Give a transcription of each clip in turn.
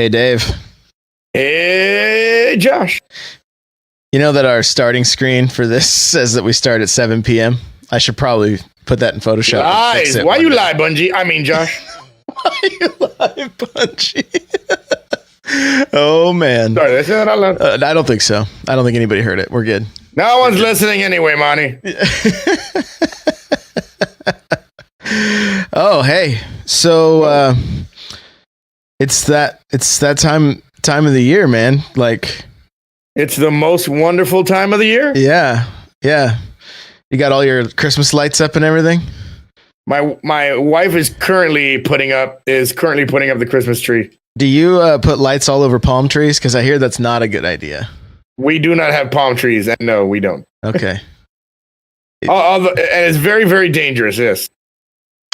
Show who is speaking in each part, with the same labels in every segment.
Speaker 1: Hey, Dave.
Speaker 2: Hey, Josh.
Speaker 1: You know that our starting screen for this says that we start at 7 p.m.? I should probably put that in Photoshop.
Speaker 2: Lies. Why you lie, Bungie? I mean, Josh.
Speaker 1: Why you lie, Bungie? Oh, man.
Speaker 2: Sorry, did I say that out loud?
Speaker 1: I don't think so. I don't think anybody heard it. We're good.
Speaker 2: No one's listening anyway, Monty.
Speaker 1: Oh, hey. So it's that time of the year, man. Like,
Speaker 2: it's the most wonderful time of the year.
Speaker 1: Yeah. You got all your Christmas lights up and everything?
Speaker 2: My wife is currently putting up the Christmas tree.
Speaker 1: Do you put lights all over palm trees? Because I hear that's not a good idea.
Speaker 2: We do not have palm trees, and no, we don't.
Speaker 1: Okay.
Speaker 2: And it's very, very dangerous. Yes.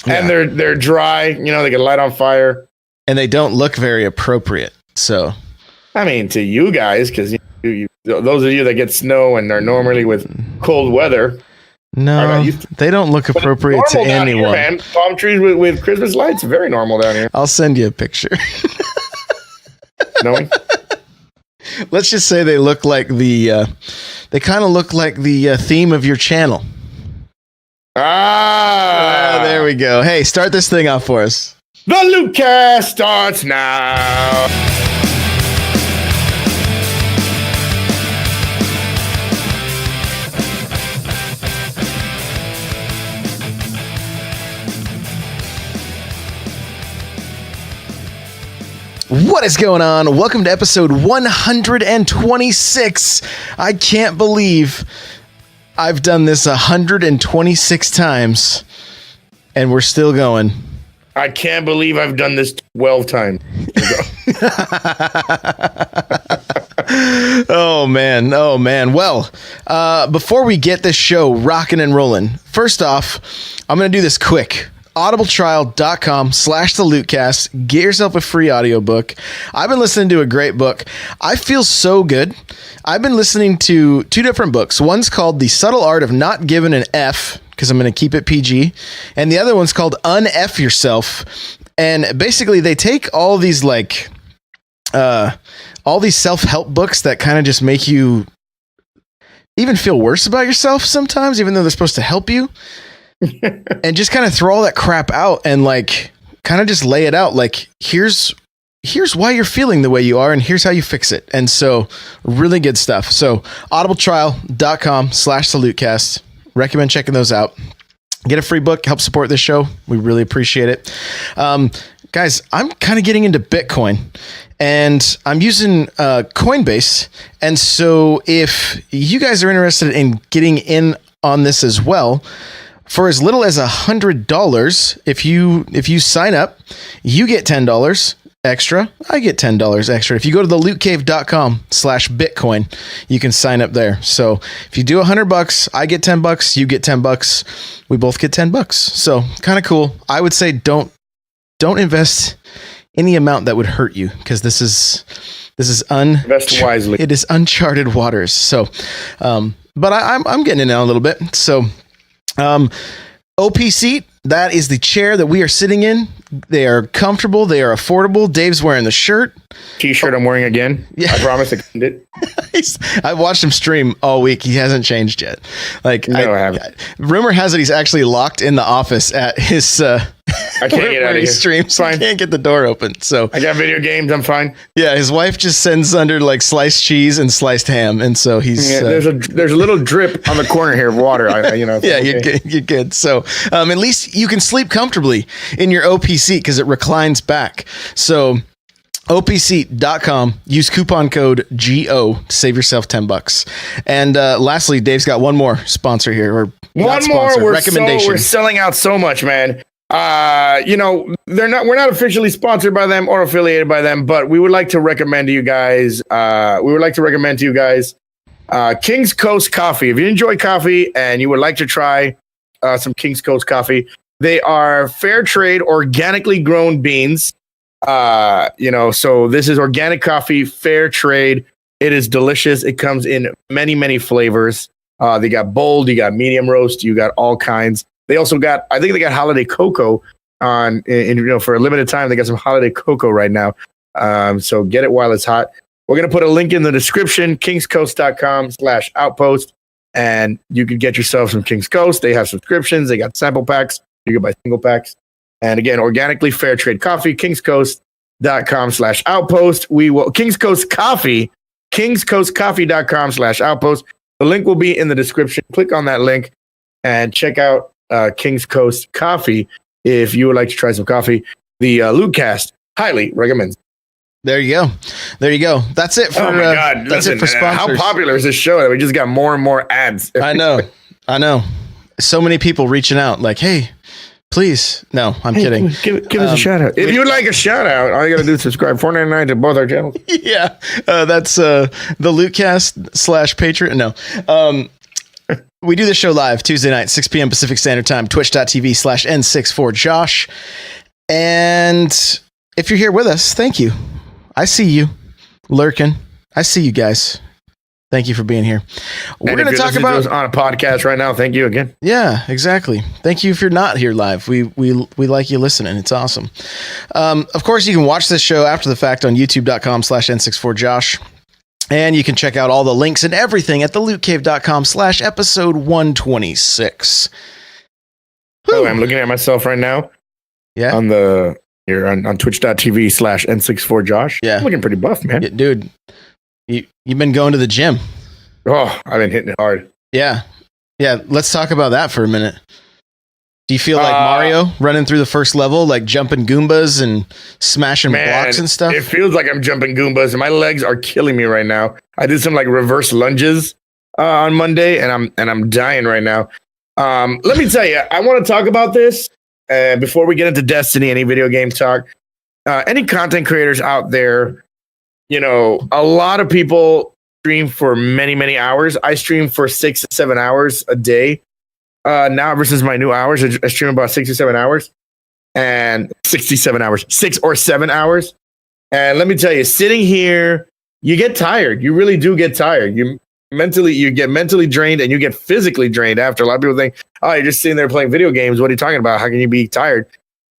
Speaker 2: Yeah. And they're dry. You know, they get light on fire,
Speaker 1: and they don't look very appropriate. So,
Speaker 2: I mean, to you guys, because you those of you that get snow and are normally with cold weather.
Speaker 1: No, they don't look appropriate to anyone.
Speaker 2: Here, man. Palm trees with Christmas lights, very normal down here.
Speaker 1: I'll send you a picture.
Speaker 2: Knowing?
Speaker 1: Let's just say they look like they kind of look like the theme of your channel. There we go. Hey, start this thing off for us.
Speaker 2: The Loot Cast starts now.
Speaker 1: What is going on? Welcome to episode 126. I can't believe I've done this 126 times and we're still going.
Speaker 2: I can't believe I've done this 12 times.
Speaker 1: Oh man. Well, before we get this show rocking and rolling, first off, I'm going to do this quick. audibletrial.com/thelootcast. Get yourself a free audiobook. I've been listening to a great book. I feel so good. I've been listening to two different books. One's called The Subtle Art of Not Giving an F, because I'm going to keep it PG. And the other one's called Un-F Yourself. And basically they take all these all these self-help books that kind of just make you even feel worse about yourself sometimes, even though they're supposed to help you. And just kind of throw all that crap out and kind of just lay it out. Like, here's why you're feeling the way you are and here's how you fix it. And so really good stuff. So audibletrial.com/thelootcast. Recommend checking those out. Get a free book, help support this show. We really appreciate it. Guys, I'm kind of getting into Bitcoin and I'm using Coinbase. And so if you guys are interested in getting in on this as well, for as little as $100, if you sign up, you get $10 extra. I get $10 extra. If you go to thelootcave.com/Bitcoin, you can sign up there. So if you do $100, I get $10, you get $10. We both get $10. So kind of cool. I would say don't invest any amount that would hurt you, because this is
Speaker 2: invest wisely.
Speaker 1: It is uncharted waters. So, but I'm getting in now a little bit. So. Opseat, that is the chair that we are sitting in. They are comfortable. They are affordable. Dave's wearing the shirt.
Speaker 2: T-shirt I'm wearing again. Yeah. I promise I cleaned it.
Speaker 1: I watched him stream all week. He hasn't changed yet. I haven't. Rumor has it he's actually locked in the office at his
Speaker 2: I can't get out of here.
Speaker 1: Streams. Fine. Can't get the door open. So
Speaker 2: I got video games. I'm fine.
Speaker 1: Yeah, his wife just sends under sliced cheese and sliced ham, and so he's.
Speaker 2: Yeah, there's a little drip on the corner here of water. Yeah,
Speaker 1: okay. You're good. So at least you can sleep comfortably in your OP seat because it reclines back. So. Opseat.com. Use coupon code GO to save yourself $10. And lastly, Dave's got one more sponsor here, or
Speaker 2: one more recommendation. We're selling out so much, man. We're not officially sponsored by them or affiliated by them, but we would like to recommend to you guys. King's Coast Coffee. If you enjoy coffee and you would like to try some King's Coast Coffee, they are fair trade, organically grown beans. So this is organic coffee, fair trade. It is delicious. It comes in many, many flavors. They got bold, you got medium roast, you got all kinds. They also got, I think they got holiday cocoa on, for a limited time. They got some holiday cocoa right now. So get it while it's hot. We're going to put a link in the description, kingscoast.com/outpost. And you can get yourself some King's Coast. They have subscriptions. They got sample packs. You can buy single packs. And again, organically fair trade coffee, kingscoast.com/outpost. We will King's Coast Coffee, kingscoastcoffee.com/outpost. The link will be in the description. Click on that link and check out King's Coast Coffee if you would like to try some coffee. The Loot Cast highly recommends.
Speaker 1: There you go. There you go. That's it for.
Speaker 2: Oh my God!
Speaker 1: That's it for sponsors.
Speaker 2: How popular is this show that we just got more and more ads?
Speaker 1: I know. So many people reaching out, like, "Hey, please." No, I'm kidding.
Speaker 2: Give us a shout out. If you'd like a shout out, all you gotta do is subscribe. $4.99 to both our channels.
Speaker 1: Yeah, that's the Lootcast /Patreon. No. We do this show live Tuesday night, 6 p.m. Pacific Standard Time, twitch.tv/N64Josh. And if you're here with us, thank you. I see you lurking. I see you guys. Thank you for being here. We're going to talk about
Speaker 2: on a podcast right now. Thank you again.
Speaker 1: Yeah, exactly. Thank you if you're not here live. We like you listening. It's awesome. Of course, you can watch this show after the fact on youtube.com/N64Josh. And you can check out all the links and everything at thelootcave.com/episode 126.
Speaker 2: Oh, I'm looking at myself right now.
Speaker 1: Yeah.
Speaker 2: On twitch.tv/N64Josh.
Speaker 1: Yeah.
Speaker 2: I'm looking pretty buff, man.
Speaker 1: Yeah, dude, you've been going to the gym.
Speaker 2: Oh, I've been hitting it hard.
Speaker 1: Yeah. Yeah. Let's talk about that for a minute. Do you feel like Mario running through the first level, like jumping Goombas and smashing blocks and stuff?
Speaker 2: It feels like I'm jumping Goombas and my legs are killing me right now. I did some like reverse lunges on Monday and I'm dying right now. Let me tell you, I want to talk about this before we get into Destiny, any video game talk. Any content creators out there, you know, a lot of people stream for many, many hours. I stream for 6 to 7 hours a day. Now versus my new hours, I stream about 67 hours and 67 hours, 6 or 7 hours. And let me tell you, sitting here, you get tired. You really do get tired. You get mentally drained and you get physically drained after. A lot of people think, oh, you're just sitting there playing video games. What are you talking about? How can you be tired?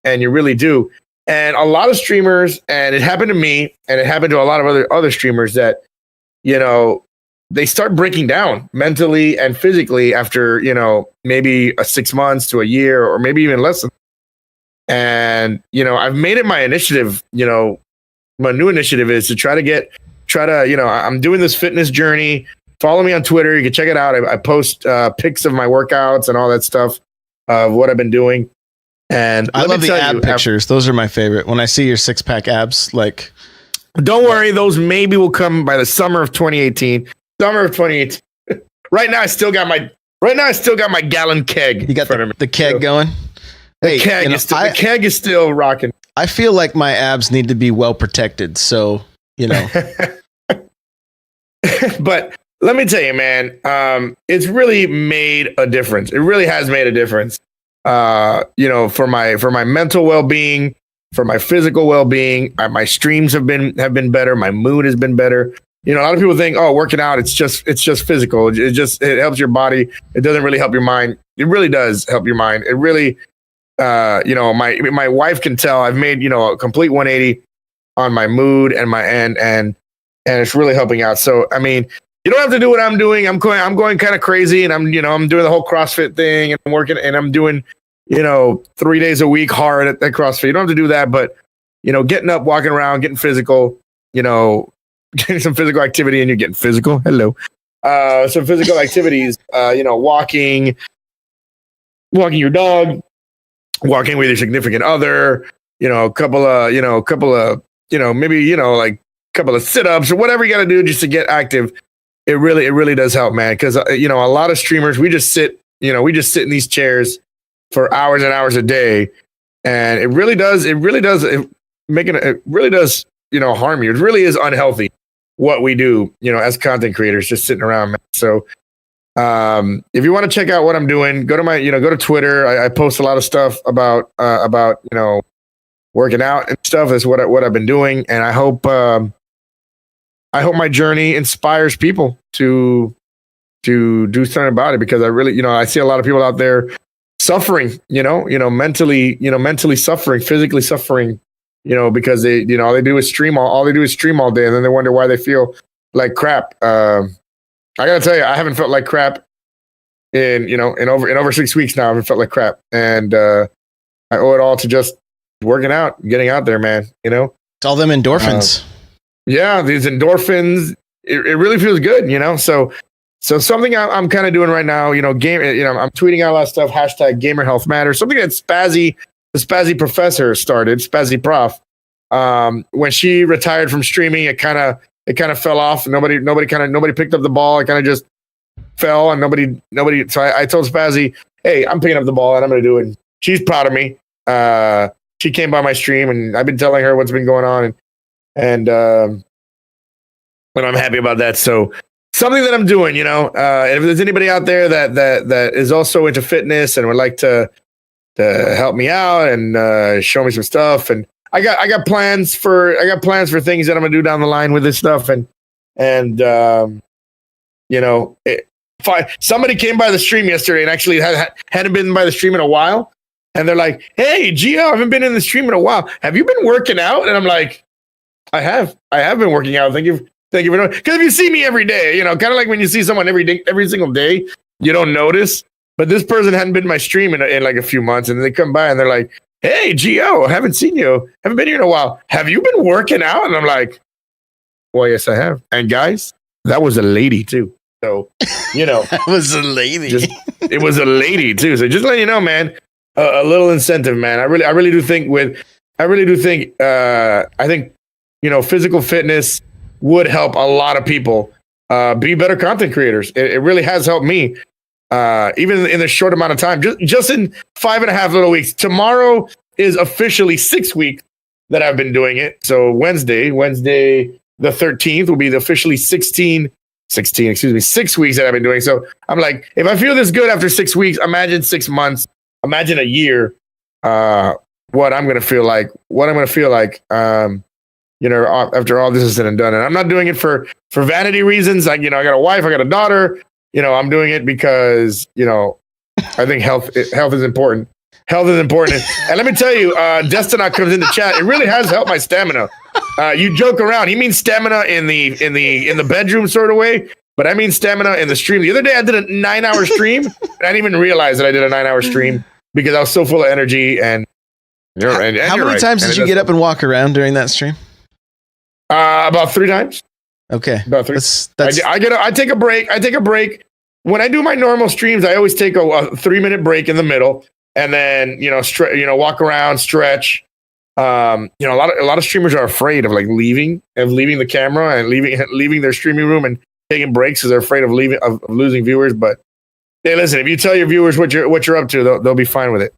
Speaker 2: And you really do. And a lot of streamers, and it happened to me and it happened to a lot of other streamers that, you know, they start breaking down mentally and physically after, you know, maybe 6 months to a year or maybe even less. And, you know, I've made it my initiative, you know, my new initiative is to try to, you know, I'm doing this fitness journey. Follow me on Twitter. You can check it out. I post pics of my workouts and all that stuff of what I've been doing. And
Speaker 1: I love the ab pictures. Those are my favorite. When I see your 6-pack abs, like,
Speaker 2: don't worry, those maybe will come by the summer of 2018. Summer of 2018. Right now, I still got my gallon keg.
Speaker 1: You got the keg going.
Speaker 2: The keg is still rocking.
Speaker 1: I feel like my abs need to be well protected. So, you know,
Speaker 2: but let me tell you, man, it's really made a difference. It really has made a difference. You know, for my mental well-being, for my physical well-being, my streams have been better. My mood has been better. You know, a lot of people think, oh, working out, it's just physical. It helps your body. It doesn't really help your mind. It really does help your mind. It really, you know, my wife can tell I've made, you know, a complete 180 on my mood and and it's really helping out. So, I mean, you don't have to do what I'm doing. I'm going kind of crazy and I'm doing the whole CrossFit thing and I'm working and I'm doing, you know, 3 days a week hard at CrossFit. You don't have to do that, but, you know, getting up, walking around, getting physical, you know, getting some physical activity and you're getting physical. Hello. Some physical activities, you know, walking your dog, walking with your significant other, you know, a couple of, maybe, you know, like a couple of sit-ups or whatever you got to do just to get active. It really does help, man. Cause you know, a lot of streamers, we just sit in these chairs for hours and hours a day. And it really does, you know, harm you. It really is unhealthy what we do, you know, as content creators, just sitting around, man. So if you want to check out what I'm doing, go to Twitter. I post a lot of stuff about, you know, working out and stuff. Is what I've been doing. And I hope my journey inspires people to do something about it, because I really, you know, I see a lot of people out there suffering, you know, mentally suffering, physically suffering, because all they do is stream all they do is stream all day, and then they wonder why they feel like crap. I gotta tell you, I haven't felt like crap in over 6 weeks now. I haven't felt like crap, and I owe it all to just working out, getting out there, man.
Speaker 1: It's all them endorphins.
Speaker 2: Yeah, these endorphins. It really feels good, So something I'm kind of doing right now, I'm tweeting out a lot of stuff. # Gamer Health Matters. Something that the Spazzy Professor started, Spazzy Prof. When she retired from streaming, it kind of fell off. Nobody picked up the ball. It kind of just fell, and nobody. So I told Spazzy, hey, I'm picking up the ball and I'm going to do it. And she's proud of me. She came by my stream, and I've been telling her what's been going on, and I'm happy about that. So something that I'm doing, and if there's anybody out there that is also into fitness and would like to help me out and show me some stuff, and I got plans for things that I'm gonna do down the line with this stuff, somebody came by the stream yesterday and actually hadn't been by the stream in a while, and they're like, "Hey, Gio, I haven't been in the stream in a while. Have you been working out?" And I'm like, I have been working out. Thank you for knowing. Because if you see me every day, kind of like when you see someone every single day, you don't notice. But this person hadn't been in my stream in like a few months, and they come by and they're like, "Hey, Gio, haven't seen you. Haven't been here in a while. Have you been working out?" And I'm like, "Well, yes, I have." And guys, that was a lady too. So,
Speaker 1: that was a lady.
Speaker 2: It was a lady too. So just let you know, man, a little incentive, man. I really do think I think physical fitness would help a lot of people be better content creators. It really has helped me, even in a short amount of time, just in 5.5 little weeks. Tomorrow is officially 6 weeks that I've been doing it. So Wednesday the 13th will be the officially 6 weeks that I've been doing. So I'm like, if I feel this good after 6 weeks, imagine 6 months, imagine a year, what I'm going to feel like, after all this is said and done. And I'm not doing it for vanity reasons. I got a wife, I got a daughter, I'm doing it because, I think health is important. Health is important. And let me tell you, Destinot comes in the chat. It really has helped my stamina. You joke around. He means stamina in the bedroom sort of way, but I mean stamina in the stream. The other day I did a 9-hour stream, and I didn't even realize that I did a 9-hour stream because I was so full of energy. And
Speaker 1: how many times did you get up and walk around during that stream?
Speaker 2: About 3 times.
Speaker 1: Okay.
Speaker 2: About 3.
Speaker 1: That's
Speaker 2: I take a break. When I do my normal streams, I always take a 3-minute break in the middle, and then walk around, stretch. A lot of streamers are afraid of leaving the camera and leaving their streaming room and taking breaks because they're afraid of losing viewers. But hey, listen, if you tell your viewers what you're up to, they'll be fine with it.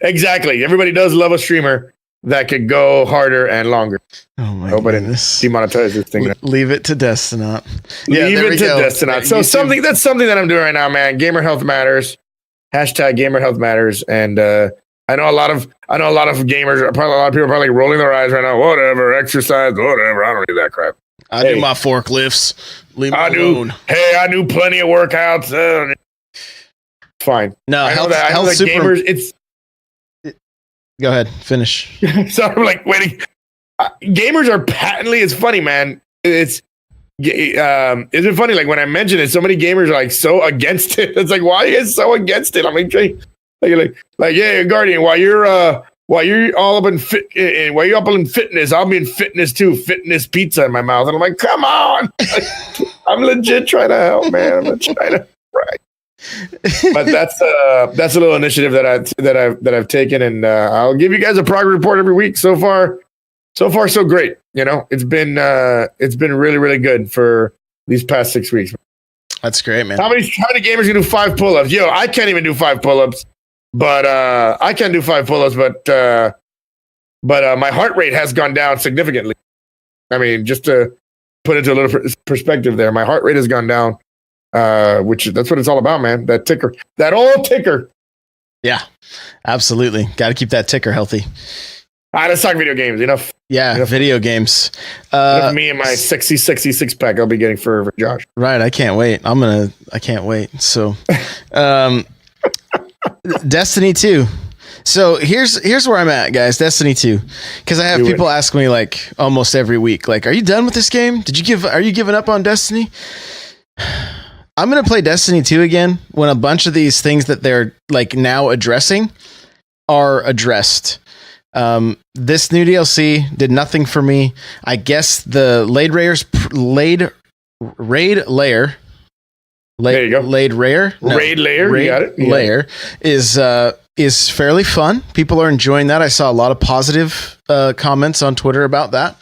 Speaker 2: Exactly. Everybody does love a streamer that could go harder and longer.
Speaker 1: Oh my goodness!
Speaker 2: Demonetize this thing.
Speaker 1: Leave it to Destinot.
Speaker 2: Yeah, leave it to Destinot. So that's something that I'm doing right now, man. Gamer Health Matters. # Gamer Health Matters. And I know a lot of gamers. Probably a lot of people are probably rolling their eyes right now. Whatever, exercise, whatever. I don't do that crap.
Speaker 1: I do my forklifts. Leave me alone.
Speaker 2: I do plenty of workouts. Fine.
Speaker 1: No,
Speaker 2: I know
Speaker 1: health
Speaker 2: that
Speaker 1: super.
Speaker 2: Gamers,
Speaker 1: Go ahead, finish.
Speaker 2: So I'm waiting. Gamers are patently. It's funny, man. It's been funny. When I mention it, so many gamers are so against it. It's why are you guys so against it? I'm yeah, Guardian. While you're all up while you're up in fitness, I'll be in fitness too. Fitness pizza in my mouth, and I'm like, come on. I'm legit trying to help, man. I'm trying to. Right. But that's a little initiative that I've taken, and I'll give you guys a progress report every week. So far, so great. It's been really, really good for these past 6 weeks.
Speaker 1: That's great, man.
Speaker 2: How many gamers can do 5 pull-ups? Yo, I can't even do 5 pull-ups, but I can do 5 pull-ups, but my heart rate has gone down significantly. I mean, just to put it into a little perspective there, my heart rate has gone down. Which that's what it's all about, man. That ticker, that old ticker.
Speaker 1: Yeah, absolutely. Got to keep that ticker healthy.
Speaker 2: Let's talk video games. Enough.
Speaker 1: Yeah, enough. Video games.
Speaker 2: Me and my sexy 6-pack I'll be getting for Josh.
Speaker 1: Right. I can't wait. I can't wait. So, Destiny 2. So here's where I'm at, guys. Destiny 2, because I have people ask me like almost every week, like, "Are you done with this game? Are you giving up on Destiny?" I'm gonna play Destiny 2 again when a bunch of these things that they're like now addressing are addressed. This new DLC did nothing for me. I guess the raid layer.
Speaker 2: There you go.
Speaker 1: Raid layer.
Speaker 2: You got it.
Speaker 1: Layer is fairly fun. People are enjoying that. I saw a lot of positive comments on Twitter about that.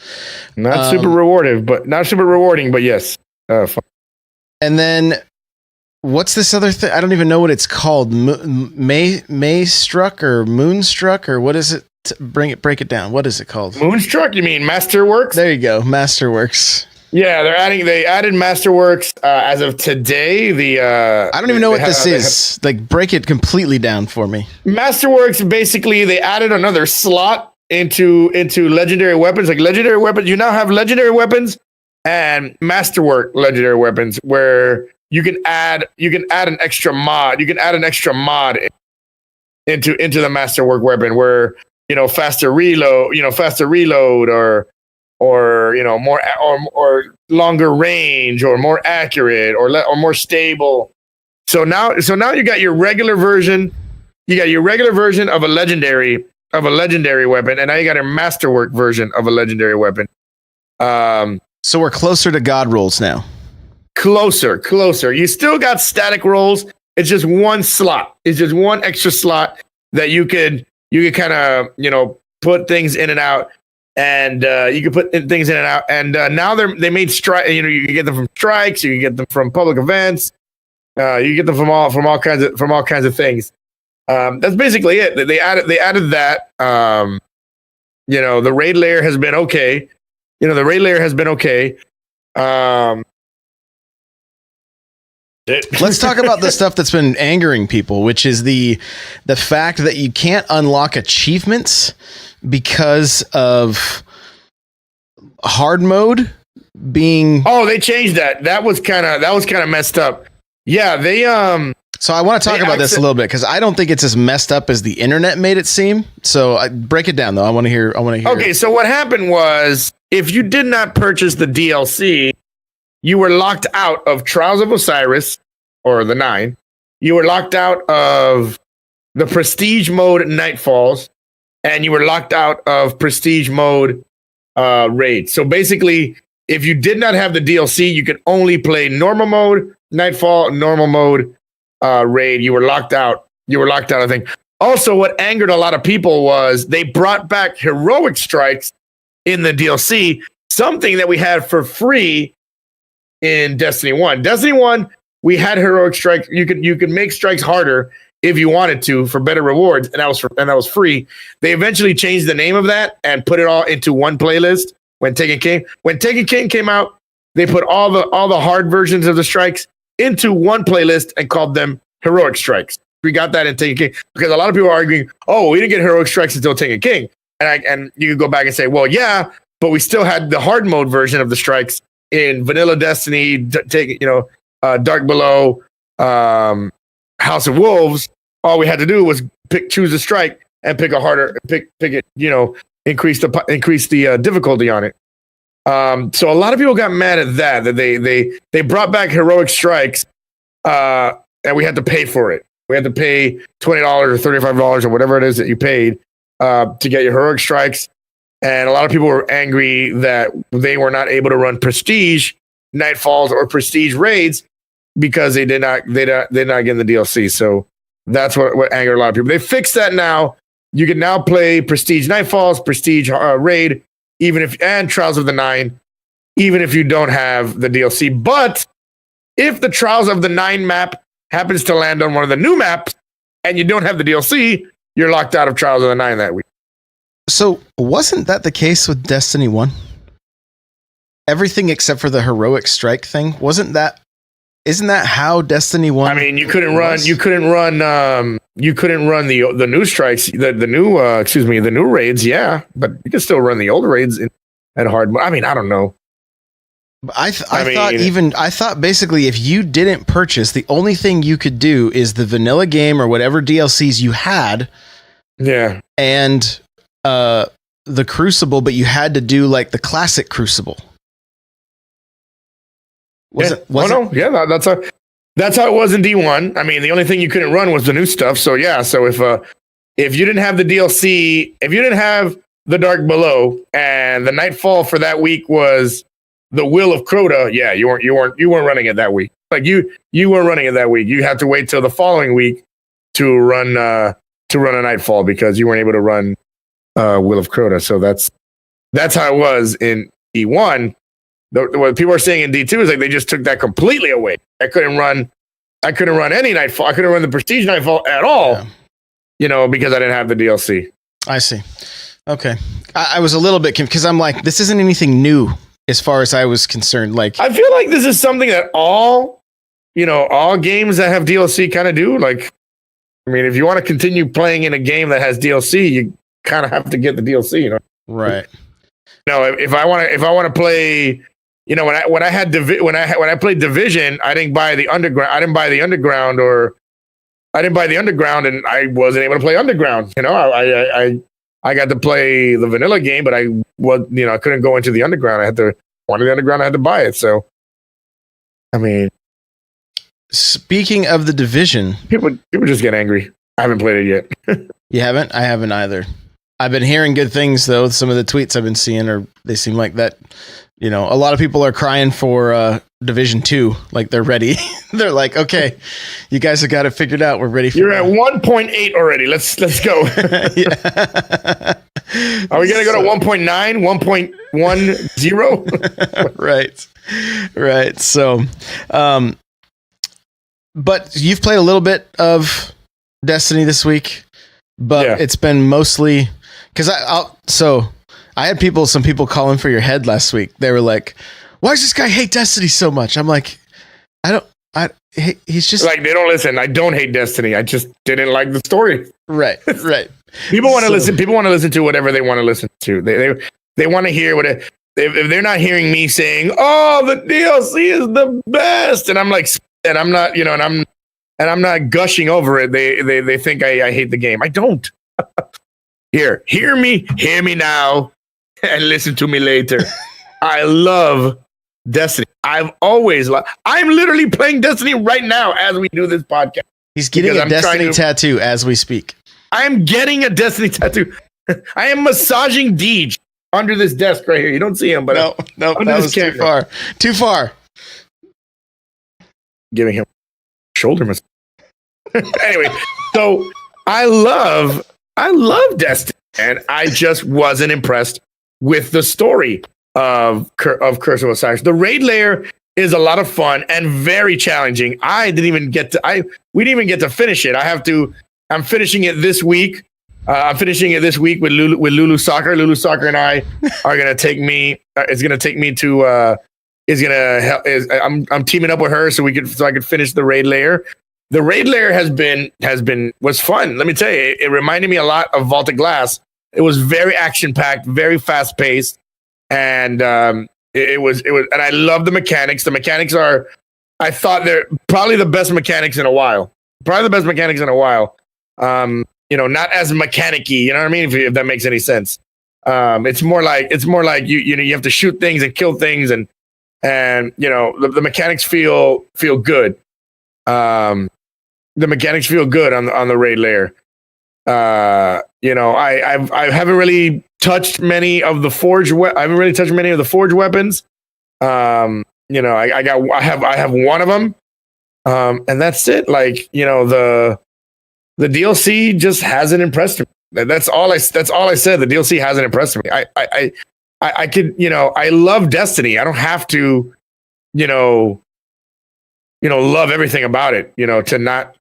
Speaker 2: Not super rewarding, but yes, fun.
Speaker 1: And then what's this other thing? I don't even know what it's called. Maystruck or Moonstruck or what is it? Break it down. What is it called?
Speaker 2: Moonstruck? You mean Masterworks?
Speaker 1: There you go, Masterworks.
Speaker 2: Yeah, they added Masterworks as of today. I
Speaker 1: don't even know what this is. Like, break it completely down for me.
Speaker 2: Masterworks, basically, they added another slot into legendary weapons. Like legendary weapons, you now have legendary weapons and Masterwork legendary weapons where you can add an extra mod. You can add an extra mod into the Masterwork weapon where, faster reload, or more or longer range or more accurate or more stable. So now you got your regular version. You got your regular version of a legendary weapon, and now you got a Masterwork version of a legendary weapon.
Speaker 1: So we're closer to God rolls now.
Speaker 2: Closer. You still got static rolls. It's just one slot. It's just one extra slot that you could kind of put things in and out. And you can put things in and out. And now they made strike. You can get them from strikes. You can get them from public events. You get them from all kinds of things. That's basically it. They added that. The raid layer has been okay.
Speaker 1: Let's talk about the stuff that's been angering people, which is the fact that you can't unlock achievements because of hard mode being.
Speaker 2: Oh, they changed that. That was kind of messed up. Yeah, they
Speaker 1: So I want to talk about this a little bit because I don't think it's as messed up as the internet made it seem. So break it down though. I want to hear.
Speaker 2: Okay, so what happened was if you did not purchase the DLC, you were locked out of Trials of Osiris or the 9. You were locked out of the Prestige mode Nightfalls, and you were locked out of Prestige mode Raid. So basically, if you did not have the DLC, you could only play normal mode, Nightfall, normal mode, Raid. You were locked out. I think. Also, what angered a lot of people was they brought back heroic strikes in the DLC, something that we had for free in Destiny 1. Destiny 1, we had heroic strikes. You could make strikes harder if you wanted to for better rewards, and that was free. They eventually changed the name of that and put it all into one playlist when Taken King. When Taken King came out, they put all the hard versions of the strikes into one playlist and called them heroic strikes. We got that in Taken King because a lot of people are arguing, "Oh, we didn't get heroic strikes until Taken King." And you can go back and say, "Well, yeah, but we still had the hard mode version of the strikes in Vanilla Destiny, Dark Below, House of Wolves." All we had to do was choose a strike and pick it, increase the difficulty on it. So a lot of people got mad at that they brought back heroic strikes, and we had to pay for it. We had to pay $20 or $35 or whatever it is that you paid to get your heroic strikes. And a lot of people were angry that they were not able to run Prestige Nightfalls or Prestige Raids because they did not get in the DLC. So that's what angered a lot of people. They fixed that now. You can now play Prestige Nightfalls, Prestige Raid, and Trials of the 9, even if you don't have the DLC. But if the Trials of the 9 map happens to land on one of the new maps and you don't have the DLC, you're locked out of Trials of the 9 that week.
Speaker 1: So wasn't that the case with Destiny 1? Everything except for the heroic strike thing. Isn't that how Destiny 1?
Speaker 2: I mean, you couldn't run the new strikes, the new raids, yeah, but you can still run the old raids at hard mode. I mean, I don't know.
Speaker 1: I thought basically if you didn't purchase, the only thing you could do is the vanilla game or whatever DLCs you had
Speaker 2: Yeah.
Speaker 1: and the Crucible, but you had to do like the classic Crucible.
Speaker 2: Yeah, that's how it was in D1. I mean, the only thing you couldn't run was the new stuff. So yeah, so if you didn't have the DLC, if you didn't have the Dark Below, and the Nightfall for that week was the Will of Crota, yeah, you weren't running it that week. Like you weren't running it that week. You had to wait till the following week to run a Nightfall because you weren't able to run Will of Crota. So that's how it was in D1. What people are saying in D2 is like they just took that completely away. I couldn't run any Nightfall. I couldn't run the Prestige Nightfall at all, because I didn't have the DLC.
Speaker 1: I see. Okay. I was a little bit because I'm like, this isn't anything new as far as I was concerned. Like,
Speaker 2: I feel like this is something that all games that have DLC kind of do. Like, I mean, if you want to continue playing in a game that has DLC, you kind of have to get the DLC,
Speaker 1: Right.
Speaker 2: If I want to play, when I played Division, I didn't buy the Underground. I didn't buy the Underground, and I wasn't able to play Underground. I got to play the vanilla game, but I couldn't go into the Underground. I had to buy it. So, I mean,
Speaker 1: speaking of the Division,
Speaker 2: people just get angry. I haven't played it yet.
Speaker 1: You haven't? I haven't either. I've been hearing good things though. Some of the tweets I've been seeing they seem like that. A lot of people are crying for Division 2. Like they're ready. They're like, okay, you guys have got it figured out. We're ready for
Speaker 2: You're at 1.8 already. Let's go.
Speaker 1: Yeah.
Speaker 2: Are we going to go to 1.9, 1.10?
Speaker 1: Right. So, but you've played a little bit of Destiny this week, but it's been mostly because I had some people calling for your head last week. They were like, why does this guy hate Destiny so much? I'm like, he's just
Speaker 2: like, they don't listen. I don't hate Destiny. I just didn't like the story.
Speaker 1: Right.
Speaker 2: People want to listen. People want to listen to whatever they want to listen to. They want to hear if they're not hearing me saying, "Oh, the DLC is the best," and I'm like, and I'm not, and I'm not gushing over it. They think I hate the game. I don't. Hear me now, and listen to me later. I love Destiny. I'm literally playing Destiny right now as we do this podcast.
Speaker 1: He's getting a Destiny tattoo as we speak.
Speaker 2: I am getting a Destiny tattoo. I am massaging Deej under this desk right here. You don't see him, but
Speaker 1: no, that was too far. Too far.
Speaker 2: Giving him shoulder massage. Anyway, so I love Destiny, and I just wasn't impressed with the story of Curse of Osiris. The raid layer is a lot of fun and very challenging. We didn't even get to finish it. I'm finishing it this week. I'm finishing it this week with Lulu Soccer. Lulu Soccer and I are gonna take me. It's gonna take me to. I'm teaming up with her so I could finish the raid layer. The raid layer was fun. Let me tell you, it reminded me a lot of Vaulted Glass. It was very action packed, very fast paced, and it was. And I love the mechanics. The mechanics I thought they're probably the best mechanics in a while. Not as mechanic-y, you know what I mean? If that makes any sense. It's more like you have to shoot things and kill things, and the mechanics feel good. The mechanics feel good on the raid layer. I haven't really touched many of the forge. I haven't really touched many of the forge weapons. I have one of them, and that's it. Like, the DLC just hasn't impressed me. That's all I said. The DLC hasn't impressed me. I could, I love Destiny. I don't have to, love everything about it, to not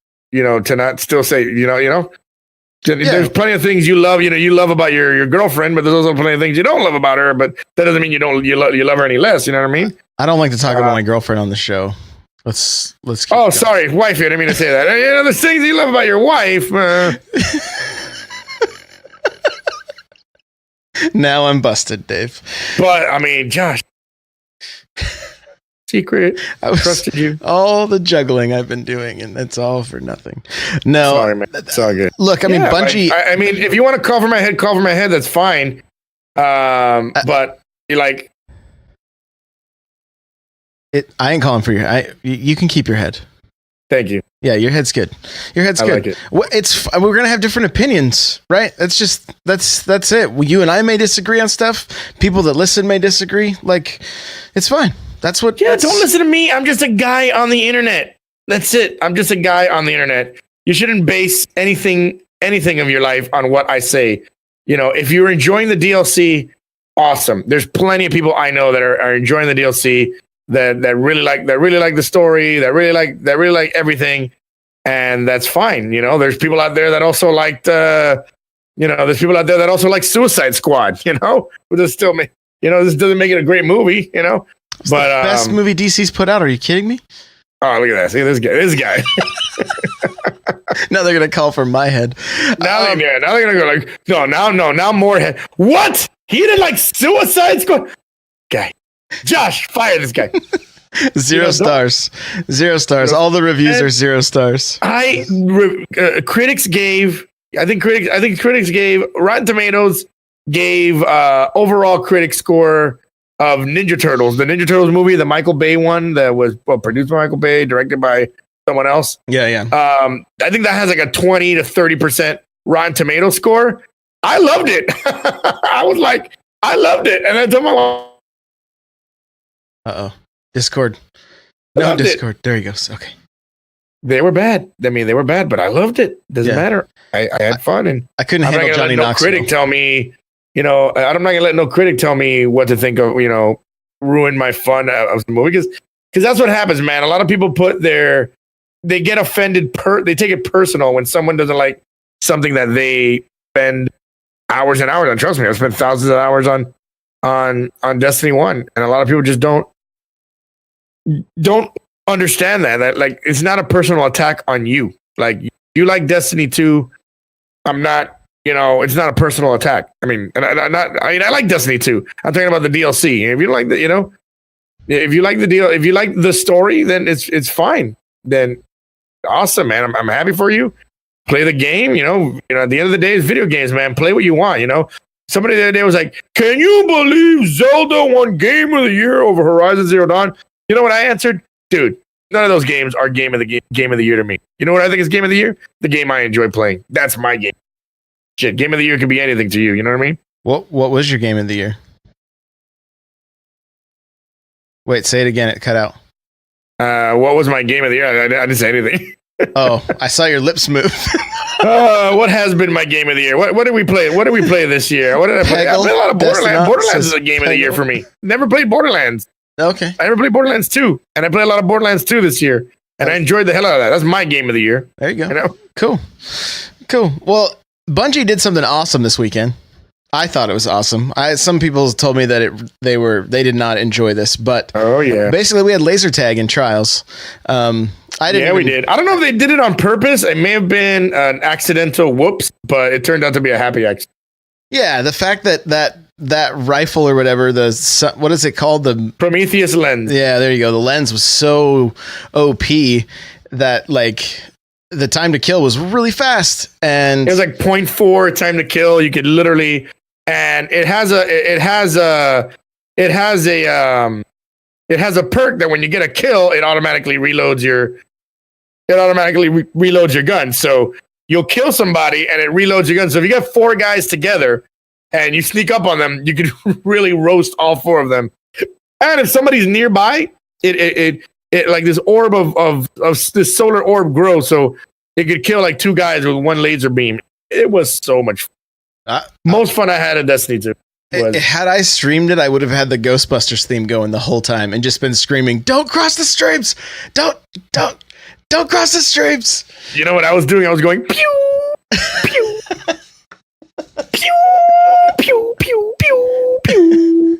Speaker 2: still say, there's plenty of things you love, you love about your girlfriend, but there's also plenty of things you don't love about her, but that doesn't mean you love her any less. You know what I mean?
Speaker 1: I don't like to talk about my girlfriend on the show. Let's keep
Speaker 2: going. Sorry, wife. I didn't mean to say that. There's things you love about your wife.
Speaker 1: Now I'm busted, Dave.
Speaker 2: But I mean, Josh, secret. I trusted you.
Speaker 1: All the juggling I've been doing, and it's all for nothing. No,
Speaker 2: sorry, man. It's all good.
Speaker 1: Look, I mean, Bungie.
Speaker 2: I mean, if you want to cover my head, that's fine. But you like
Speaker 1: it. I ain't calling for your. You can keep your head.
Speaker 2: Thank you.
Speaker 1: Yeah, your head's good. Your head's good. Like it. We're gonna have different opinions, right? That's it. You and I may disagree on stuff. People that listen may disagree. Like, it's fine. That's what.
Speaker 2: Yeah, don't listen to me. I'm just a guy on the internet. That's it. I'm just a guy on the internet. You shouldn't base anything of your life on what I say. You know, if you're enjoying the DLC, awesome. There's plenty of people I know that are enjoying the DLC. That really like the story, that really like everything, and that's fine. You know, there's people out there that also liked there's people out there that also like Suicide Squad, you know, but this still this doesn't make it a great movie, you know.
Speaker 1: It's but the best movie DC's put out. Are you kidding me?
Speaker 2: Oh, look at that. See this guy.
Speaker 1: Now they're gonna call for my head.
Speaker 2: Now they're gonna go like, now more head. What? He didn't like Suicide Squad? Guy. Josh, fire this guy.
Speaker 1: Zero stars. All the reviews are 0 stars.
Speaker 2: Critics gave Rotten Tomatoes gave overall critic score of Ninja Turtles, the Ninja Turtles movie, the Michael Bay one that was produced by Michael Bay, directed by someone else.
Speaker 1: Yeah.
Speaker 2: I think that has like a 20 to 30% Rotten Tomato score. I loved it. I loved it, and I told my mom.
Speaker 1: Discord. No, Discord. There he goes. Okay.
Speaker 2: They were bad. I mean, they were bad, but I loved it. Doesn't matter. I had fun, and
Speaker 1: I couldn't handle Johnny Knoxville.
Speaker 2: Critic tell me, I'm not gonna let no critic tell me what to think of. Ruin my fun of the movie because that's what happens, man. A lot of people they get offended. They take it personal when someone doesn't like something that they spend hours and hours on. Trust me, I've spent thousands of hours on Destiny 1, and a lot of people just don't understand that like it's not a personal attack on you. Like, you like Destiny 2, I'm not, it's not a personal attack. I mean, and I like Destiny 2. I'm talking about the DLC. If you like if you like the deal, if you like the story, then it's fine. Then awesome, man. I'm happy for you. Play the game. At the end of the day, it's video games, man. Play what you want. Somebody the other day was like, "Can you believe Zelda won Game of the Year over Horizon Zero Dawn?" You know what I answered? Dude, none of those games are game of the year to me. You know what I think is game of the year? The game I enjoy playing. That's my game. Shit, game of the year could be anything to you. You know what I mean?
Speaker 1: What was your game of the year? Wait, say it again. It cut out.
Speaker 2: What was my game of the year? I didn't say anything.
Speaker 1: Oh, I saw your lips move.
Speaker 2: What has been my game of the year? What did we play? What did we play this year? What did I play? I played a lot of Borderlands. Borderlands is a game of the year for me. Never played Borderlands.
Speaker 1: Okay.
Speaker 2: I never played Borderlands 2, and I played a lot of Borderlands 2 this year, and I enjoyed the hell out of that. That's my game of the year.
Speaker 1: There you go. Cool. Well, Bungie did something awesome this weekend. I thought it was awesome. Some people told me that they did not enjoy this, but basically we had laser tag in Trials. We did. I don't know if they did it on purpose. It may have been an accidental whoops, but it turned out to be a happy accident. Yeah, the fact that rifle or whatever, what is it called? The
Speaker 2: Prometheus lens.
Speaker 1: Yeah, there you go. The lens was so OP that like the time to kill was really fast, and
Speaker 2: it was like 0.4 time to kill. You could literally, and it has a perk that when you get a kill, it automatically reloads your gun. So you'll kill somebody and it reloads your gun. So if you got 4 guys together and you sneak up on them, you could really roast all 4 of them. And if somebody's nearby, it like this orb of this solar orb grows, so it could kill like 2 guys with 1 laser beam. It was so much fun. Most fun I had in Destiny 2.
Speaker 1: Had I streamed it, I would have had the Ghostbusters theme going the whole time and just been screaming, "Don't cross the streams! Don't cross the streams!"
Speaker 2: You know what I was doing? I was going pew pew pew pew pew pew pew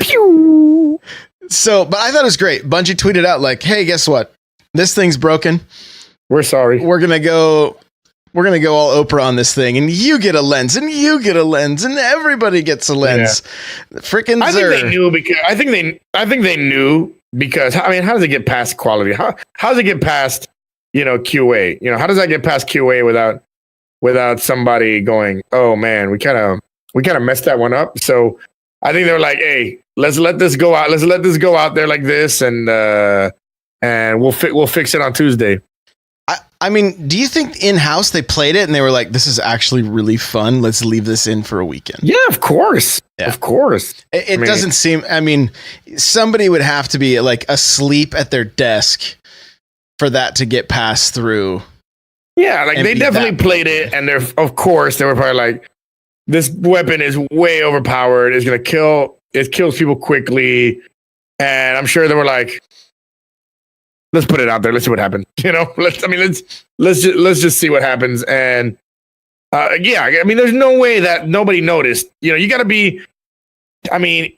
Speaker 2: pew.
Speaker 1: So, but I thought it was great. Bungie tweeted out like, "Hey, guess what? This thing's broken.
Speaker 2: We're sorry.
Speaker 1: We're gonna go we're gonna go all Oprah on this thing, and you get a lens, and you get a lens, and everybody gets a lens. Freaking
Speaker 2: I think they knew because I think they knew because I mean, how does it get past quality? How does it get past QA? How does that get past QA without somebody going, oh man, we kind of messed that one up. So I think they were like, hey, let's let this go out. Let's let this go out there like this, and we'll fix it on Tuesday.
Speaker 1: I mean, do you think in-house they played it and they were like, this is actually really fun. Let's leave this in for a weekend.
Speaker 2: Yeah, of course. Yeah. Of course.
Speaker 1: It doesn't seem, I mean, somebody would have to be like asleep at their desk for that to get passed through.
Speaker 2: Yeah, like they definitely played it. And of course, they were probably like, this weapon is way overpowered. It's going to it kills people quickly. And I'm sure they were like, let's put it out there. Let's see what happens. Let's just see what happens. And I mean, there's no way that nobody noticed. You got to be. I mean,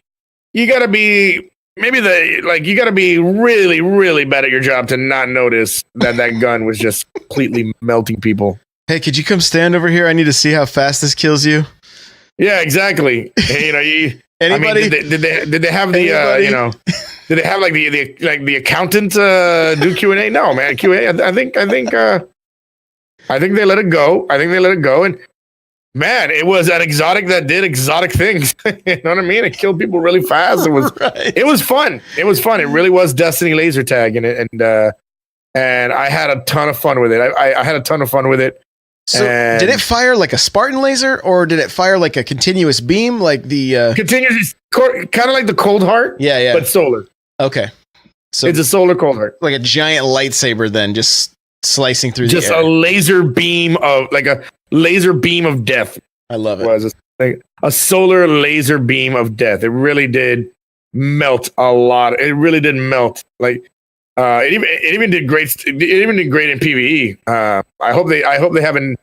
Speaker 2: you got to be you got to be really, really bad at your job to not notice that gun was just completely melting people.
Speaker 1: Hey, could you come stand over here? I need to see how fast this kills you.
Speaker 2: Yeah, exactly. Hey, anybody? I mean, did they have the Did they have like the accountant do Q&A? No, man. QA. I think they let it go. And man, it was an exotic that did exotic things. You know what I mean? It killed people really fast. It was It was fun. It really was Destiny laser tag in it, and I had a ton of fun with it. I had a ton of fun with it.
Speaker 1: So did it fire like a Spartan laser, or did it fire like a continuous beam, like the
Speaker 2: continuous, kind of like the Cold Heart?
Speaker 1: Yeah,
Speaker 2: but solar.
Speaker 1: Okay, so
Speaker 2: it's a solar Cold Heart,
Speaker 1: like a giant lightsaber, then just slicing through the air.
Speaker 2: Just a laser beam of death.
Speaker 1: I love it.
Speaker 2: Was a solar laser beam of death. It really did melt a lot. It really did melt. Like it even did great. It even did great in PvE. I hope they haven't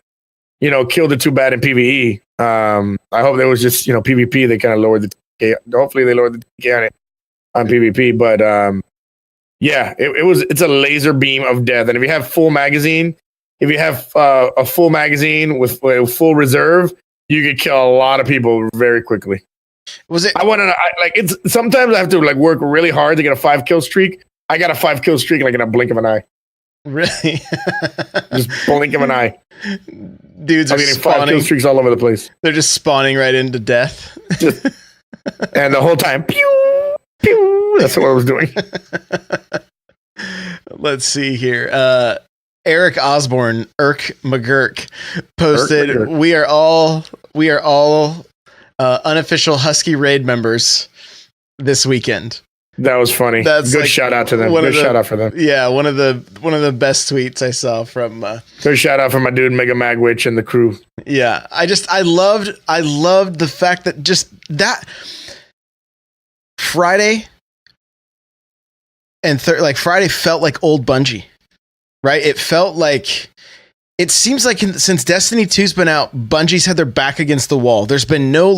Speaker 2: killed it too bad in PvE. I hope there was just PvP. They kind of lowered the TK. Hopefully they lowered the TK on it on PvP. But it's a laser beam of death. And if you have full magazine, a full magazine with full reserve, you could kill a lot of people very quickly.
Speaker 1: Was it?
Speaker 2: Sometimes I have to work really hard to get a 5-kill streak. I got a 5-kill streak in a blink of an eye.
Speaker 1: Really?
Speaker 2: Just blink of an eye.
Speaker 1: Dudes are
Speaker 2: getting
Speaker 1: spawning
Speaker 2: 5-kill streaks all over the place.
Speaker 1: They're just spawning right into death.
Speaker 2: And the whole time, pew, pew. That's what I was doing.
Speaker 1: Let's see here. Eric Osborne, Irk McGurk, posted, we are all unofficial Husky Raid members this weekend.
Speaker 2: That was funny. That's good shout out to them. Good shout out for them.
Speaker 1: Yeah, one of the best tweets I saw from.
Speaker 2: Good shout out for my dude Mega Magwitch and the crew.
Speaker 1: Yeah, I loved the fact that just that Friday and Friday felt like old Bungie, right? It felt like. It seems like since Destiny 2's been out, Bungie's had their back against the wall. There's been no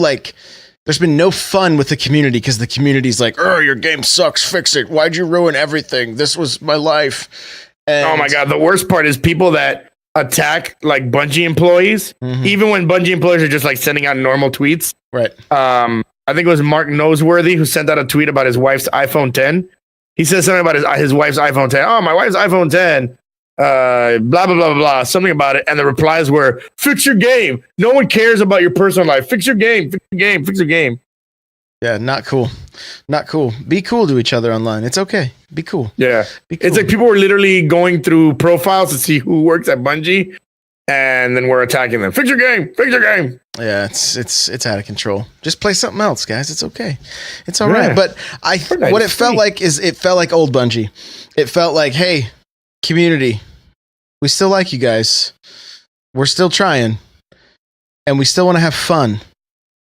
Speaker 1: fun with the community because the community's like, "Oh, your game sucks. Fix it. Why'd you ruin everything? This was my life." And
Speaker 2: oh my god, the worst part is people that attack Bungie employees, even when Bungie employees are just sending out normal tweets.
Speaker 1: Right.
Speaker 2: I think it was Mark Noseworthy who sent out a tweet about his wife's iPhone 10. He said something about his wife's iPhone 10. Oh, my wife's iPhone 10. Blah blah blah blah blah, something about it, and the replies were, "Fix your game. No one cares about your personal life. Fix your game. Fix your game. Fix your game."
Speaker 1: Yeah, not cool. Not cool. Be cool to each other online. It's okay. Be cool.
Speaker 2: Yeah,
Speaker 1: Be cool.
Speaker 2: It's like people were literally going through profiles to see who works at Bungie, and then we're attacking them. Fix your game. Fix your game.
Speaker 1: Yeah, it's out of control. Just play something else, guys. It's okay. It's all right. But what it felt like is it felt like old Bungie. It felt like, hey, community, we still like you guys. We're still trying, and we still want to have fun.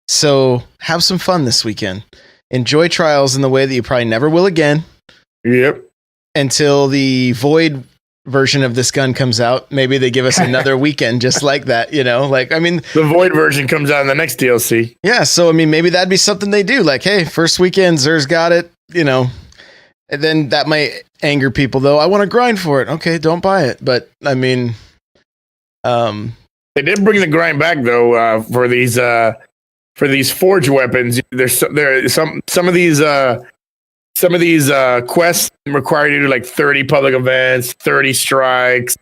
Speaker 1: So have some fun this weekend. Enjoy Trials in the way that you probably never will again.
Speaker 2: Yep.
Speaker 1: Until the Void version of this gun comes out. Maybe they give us another weekend just like that, the
Speaker 2: Void version comes out in the next DLC.
Speaker 1: Yeah, so maybe that'd be something they do. Hey, first weekend, Zer's got it, And then that might anger people, though. I want to grind for it. Okay, don't buy it. But
Speaker 2: They did bring the grind back though for these forge weapons. Some of these quests require you to do like 30 public events, 30 strikes.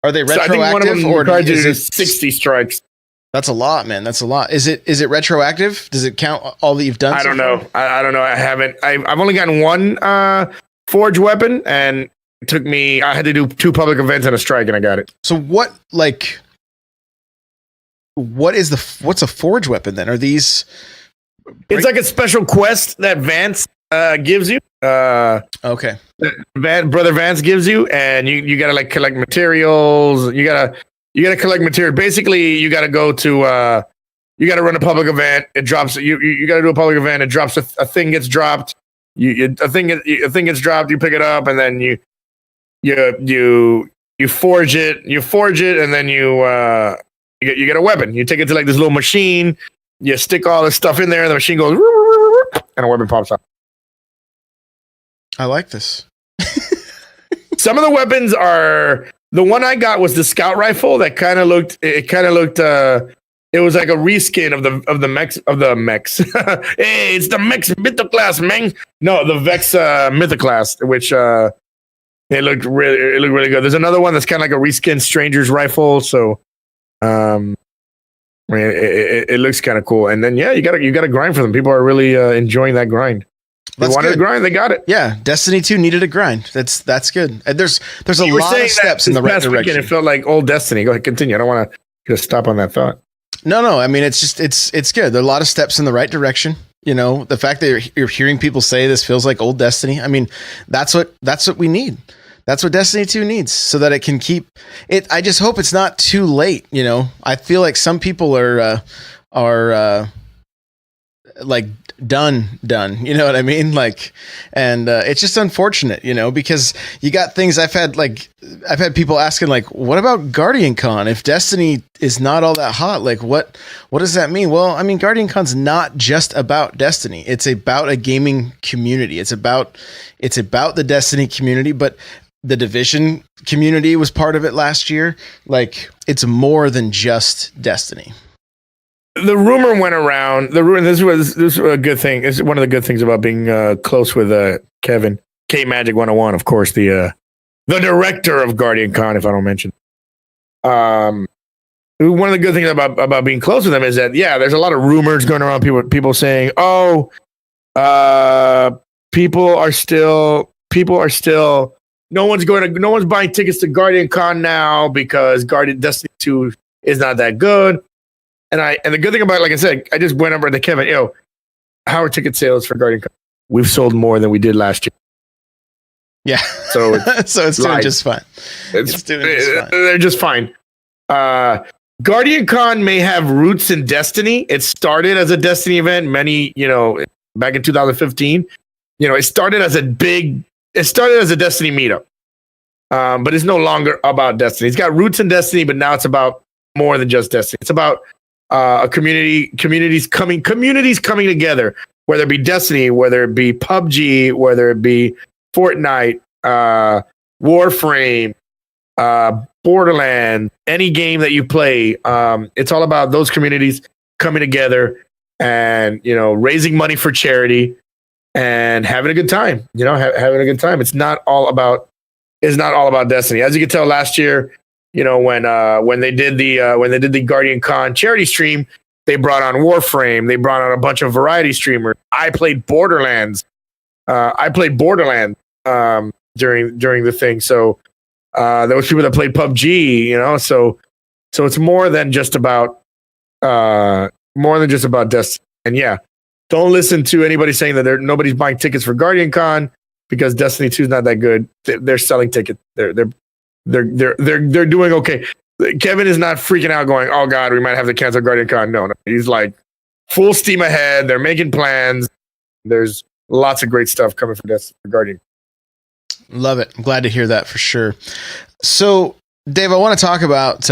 Speaker 1: Are they
Speaker 2: So I think one of
Speaker 1: retroactive
Speaker 2: them
Speaker 1: or
Speaker 2: required you to do
Speaker 1: is it
Speaker 2: 60 strikes.
Speaker 1: That's a lot, man. That's a lot. Is it retroactive? Does it count all that you've done?
Speaker 2: I don't know. I don't know. I haven't. I've only gotten one forge weapon, and it took me. I had to do 2 public events and a strike, and I got it.
Speaker 1: So what's a forge weapon then? Are these?
Speaker 2: It's like a special quest that Vance gives you.
Speaker 1: Okay.
Speaker 2: Brother Vance gives you, and you gotta like collect materials. You gotta collect material. Basically, you gotta go to you gotta run a public event. It drops. You gotta do a public event. It drops. A thing gets dropped. A thing gets dropped. You pick it up, and then you forge it. You forge it, and then you get a weapon. You take it to like this little machine. You stick all this stuff in there, and the machine goes, and a weapon pops out.
Speaker 1: I like this.
Speaker 2: Some of the weapons are. The one I got was the scout rifle that kind of looked. It was like a reskin of the mechs. Hey, it's the mechs mythoclast, man. No, the Vex mythoclast, which it looked really good. There's another one that's kind of like a reskin Stranger's rifle. So, it looks kind of cool. And then you gotta grind for them. People are really enjoying that grind. They wanted to grind, they got it.
Speaker 1: Yeah, Destiny 2 needed a grind. That's good. And there's a lot of steps in the right direction.
Speaker 2: It felt like old Destiny. Go ahead, continue. I don't want to just stop on that thought.
Speaker 1: No. I mean, it's good. There are a lot of steps in the right direction. You know, the fact that you're hearing people say this feels like old Destiny. I mean, that's what we need. That's what Destiny 2 needs so that it can keep it. I just hope it's not too late. You know, I feel like some people are like done, you know what I mean? Like, and it's just unfortunate, you know, because you got things I've had people asking like, what about Guardian Con? If Destiny is not all that hot, like what does that mean? Well, I mean, Guardian Con's not just about Destiny. It's about a gaming community. It's about the Destiny community, but the Division community was part of it last year. Like, it's more than just Destiny.
Speaker 2: The rumor went around. This was a good thing. It's one of the good things about being close with Kevin K Magic 101, of course, the director of Guardian Con. If I don't mention, one of the good things about being close with him is that there's a lot of rumors going around. People saying, people are still. No one's buying tickets to Guardian Con now because Destiny 2 is not that good. And the good thing about it, like I said, I just went over to Kevin, how are ticket sales for Guardian Con? We've sold more than we did last year.
Speaker 1: Yeah.
Speaker 2: So
Speaker 1: it's doing just fine. It's doing just fine.
Speaker 2: They're just fine. Guardian Con may have roots in Destiny. It started as a Destiny event back in 2015. It started as a Destiny meetup. But it's no longer about Destiny. It's got roots in Destiny, but now it's about more than just Destiny. It's about a communities coming together, whether it be Destiny, whether it be PUBG, whether it be Fortnite, Warframe, Borderlands, any game that you play. It's all about those communities coming together and raising money for charity and having a good time. Having a good time. It's not all about Destiny. As you can tell, last year, when they did the Guardian Con charity stream, they brought on Warframe. They brought on a bunch of variety streamers. I played Borderlands. During the thing. So there was people that played PUBG. So it's more than just about Destiny. And don't listen to anybody saying that nobody's buying tickets for Guardian Con because Destiny 2 is not that good. They're selling tickets. They're doing okay. Kevin is not freaking out going, oh God, we might have to cancel Guardian Con. No. He's like full steam ahead. They're making plans. There's lots of great stuff coming from Guardian.
Speaker 1: Love it. I'm glad to hear that for sure. So Dave, I want to talk about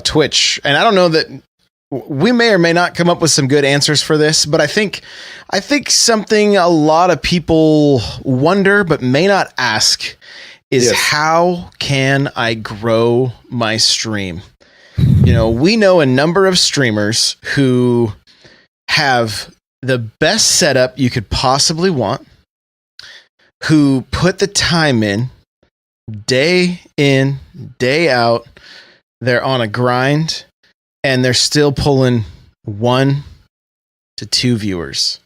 Speaker 1: Twitch, and I don't know that we may or may not come up with some good answers for this, but I think something a lot of people wonder but may not ask is
Speaker 2: Yes.
Speaker 1: how can I grow my stream? We know a number of streamers who have the best setup you could possibly want, who put the time in, day out. They're on a grind, and they're still pulling 1 to 2 viewers.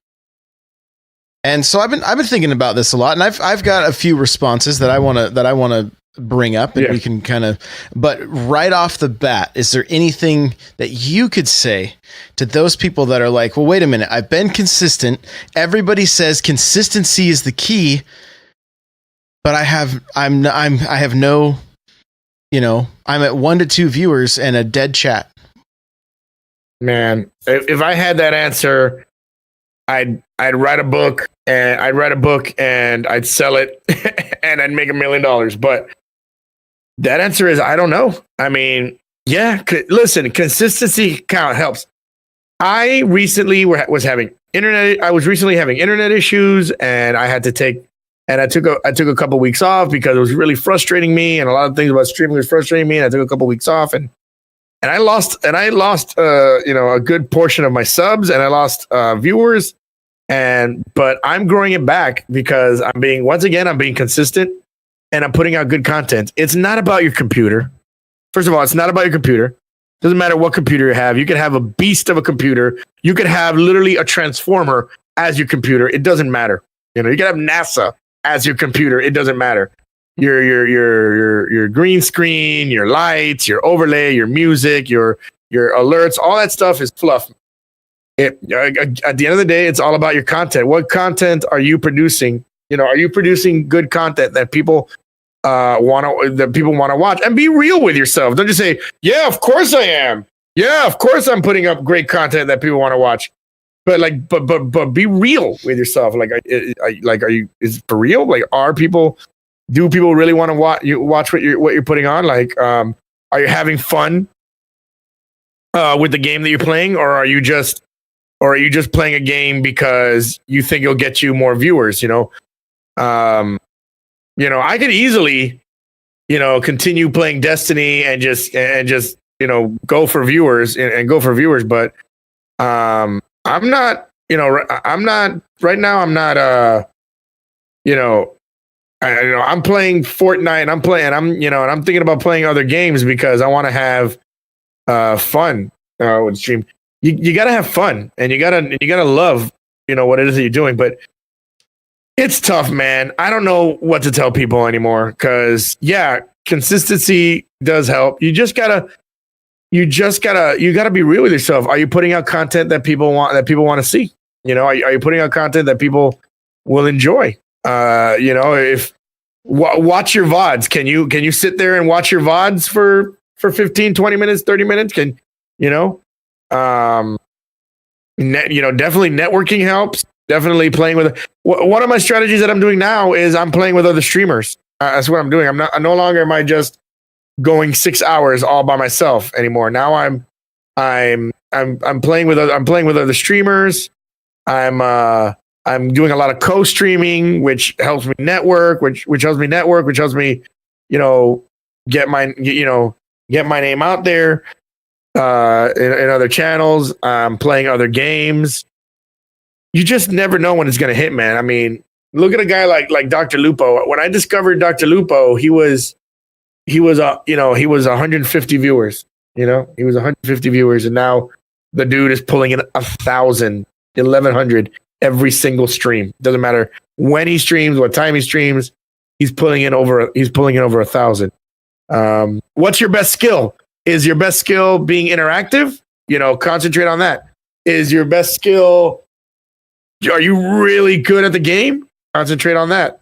Speaker 1: And so I've been thinking about this a lot, and I've got a few responses that I want to bring up, and we can kind of. But right off the bat, is there anything that you could say to those people that are like, well, wait a minute, I've been consistent. Everybody says consistency is the key, but I have no, I'm at 1 to 2 viewers and a dead chat.
Speaker 2: Man, if I had that answer, I'd write a book and I'd sell it and I'd make $1 million. But that answer is I don't know. I mean, yeah, listen, consistency helps. I recently was having internet issues, and I took a couple weeks off because it was really frustrating me, and a lot of things about streaming was frustrating me, and I took a couple weeks off, and I lost a good portion of my subs, and I lost viewers, but I'm growing it back because I'm being consistent, and I'm putting out good content. It's not about your computer. First of all, it's not about your computer. Doesn't matter what computer you have. You could have a beast of a computer. You could have literally a transformer as your computer. It doesn't matter. You could have NASA as your computer. It doesn't matter. Your green screen, your lights, your overlay, your music, your alerts, all that stuff is fluff. At the end of the day, it's all about your content. What content are you producing? Are you producing good content that people want to watch? And be real with yourself. Don't just say, "Yeah, of course I am. Yeah, of course I'm putting up great content that people want to watch." But but be real with yourself. Are you? Is it for real? Do people really want to watch what you're putting on? Are you having fun with the game that you're playing, or are you just playing a game because you think it'll get you more viewers? I could easily, continue playing Destiny and just go for viewers and go for viewers, but I'm not right now. I'm not I'm playing Fortnite, and I'm thinking about playing other games because I want to have fun with stream. You gotta have fun, and you gotta love what it is that you're doing. But it's tough, man. I don't know what to tell people anymore because consistency does help. You gotta be real with yourself. Are you putting out content that people want to see? Are you putting out content that people will enjoy? If watch your VODs. Can you sit there and watch your VODs for 15, 20 minutes, 30 minutes? Definitely networking helps. Definitely playing with one of my strategies that I'm doing now is I'm playing with other streamers. That's what I'm doing. No longer am I just going 6 hours all by myself anymore. Now I'm playing with other streamers. I'm doing a lot of co-streaming, which helps me network, which helps me, get my name out there in other channels. I'm playing other games. You just never know when it's going to hit, man. I mean, look at a guy like Dr. Lupo. When I discovered Dr. Lupo, he was 150 viewers. He was 150 viewers, and now the dude is pulling in 1,000, 1,100 every single stream. Doesn't matter when he streams, what time he streams. He's pulling in over 1,000. What's your best skill? Is your best skill being interactive? Concentrate on that. Is your best skill? Are you really good at the game? Concentrate on that.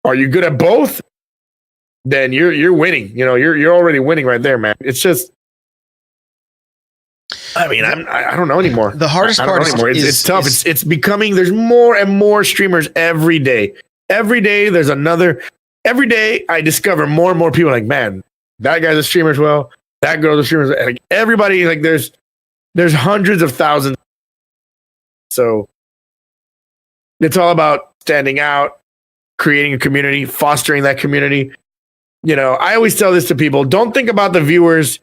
Speaker 2: Are you good at both? Then you're winning. You're already winning right there, man. It's just, I mean, I don't know anymore.
Speaker 1: The hardest part is
Speaker 2: it's tough. It's becoming. There's more and more streamers every day. Every day there's another. Every day I discover more and more people like, man, that guy's a streamer as well. That girl's a streamer. Like everybody, there's hundreds of thousands. So it's all about standing out, creating a community, fostering that community. I always tell this to people. Don't think about the viewers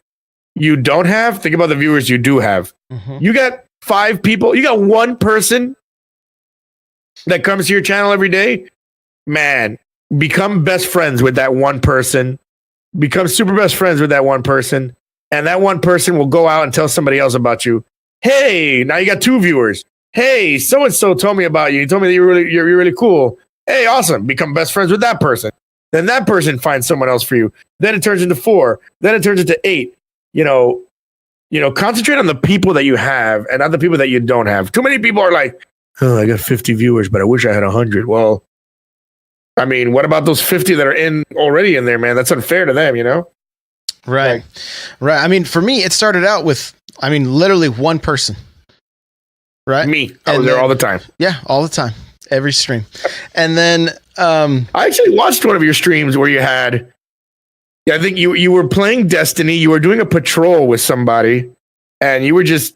Speaker 2: you don't have. Think about the viewers you do have.
Speaker 1: Mhm.
Speaker 2: You got 5 people. You got one person that comes to your channel every day. Man, become best friends with that one person. Become super best friends with that one person. And that one person will go out and tell somebody else about you. Hey, now you got 2 viewers. Hey, so-and-so told me about you. He told me that you're really cool. Hey, awesome. Become best friends with that person. Then that person finds someone else for you. Then it turns into 4. Then it turns into 8. Concentrate on the people that you have and not the people that you don't have. Too many people are like, oh, I got 50 viewers, but I wish I had 100. Well, I mean, what about those 50 that are already in there, man? That's unfair to them,
Speaker 1: Right. Right. I mean, for me, it started out with, literally one person. Right.
Speaker 2: Me. I was there all the time.
Speaker 1: Yeah. All the time. Every stream. And then,
Speaker 2: I actually watched one of your streams where you had, I think you were playing Destiny. You were doing a patrol with somebody and you were just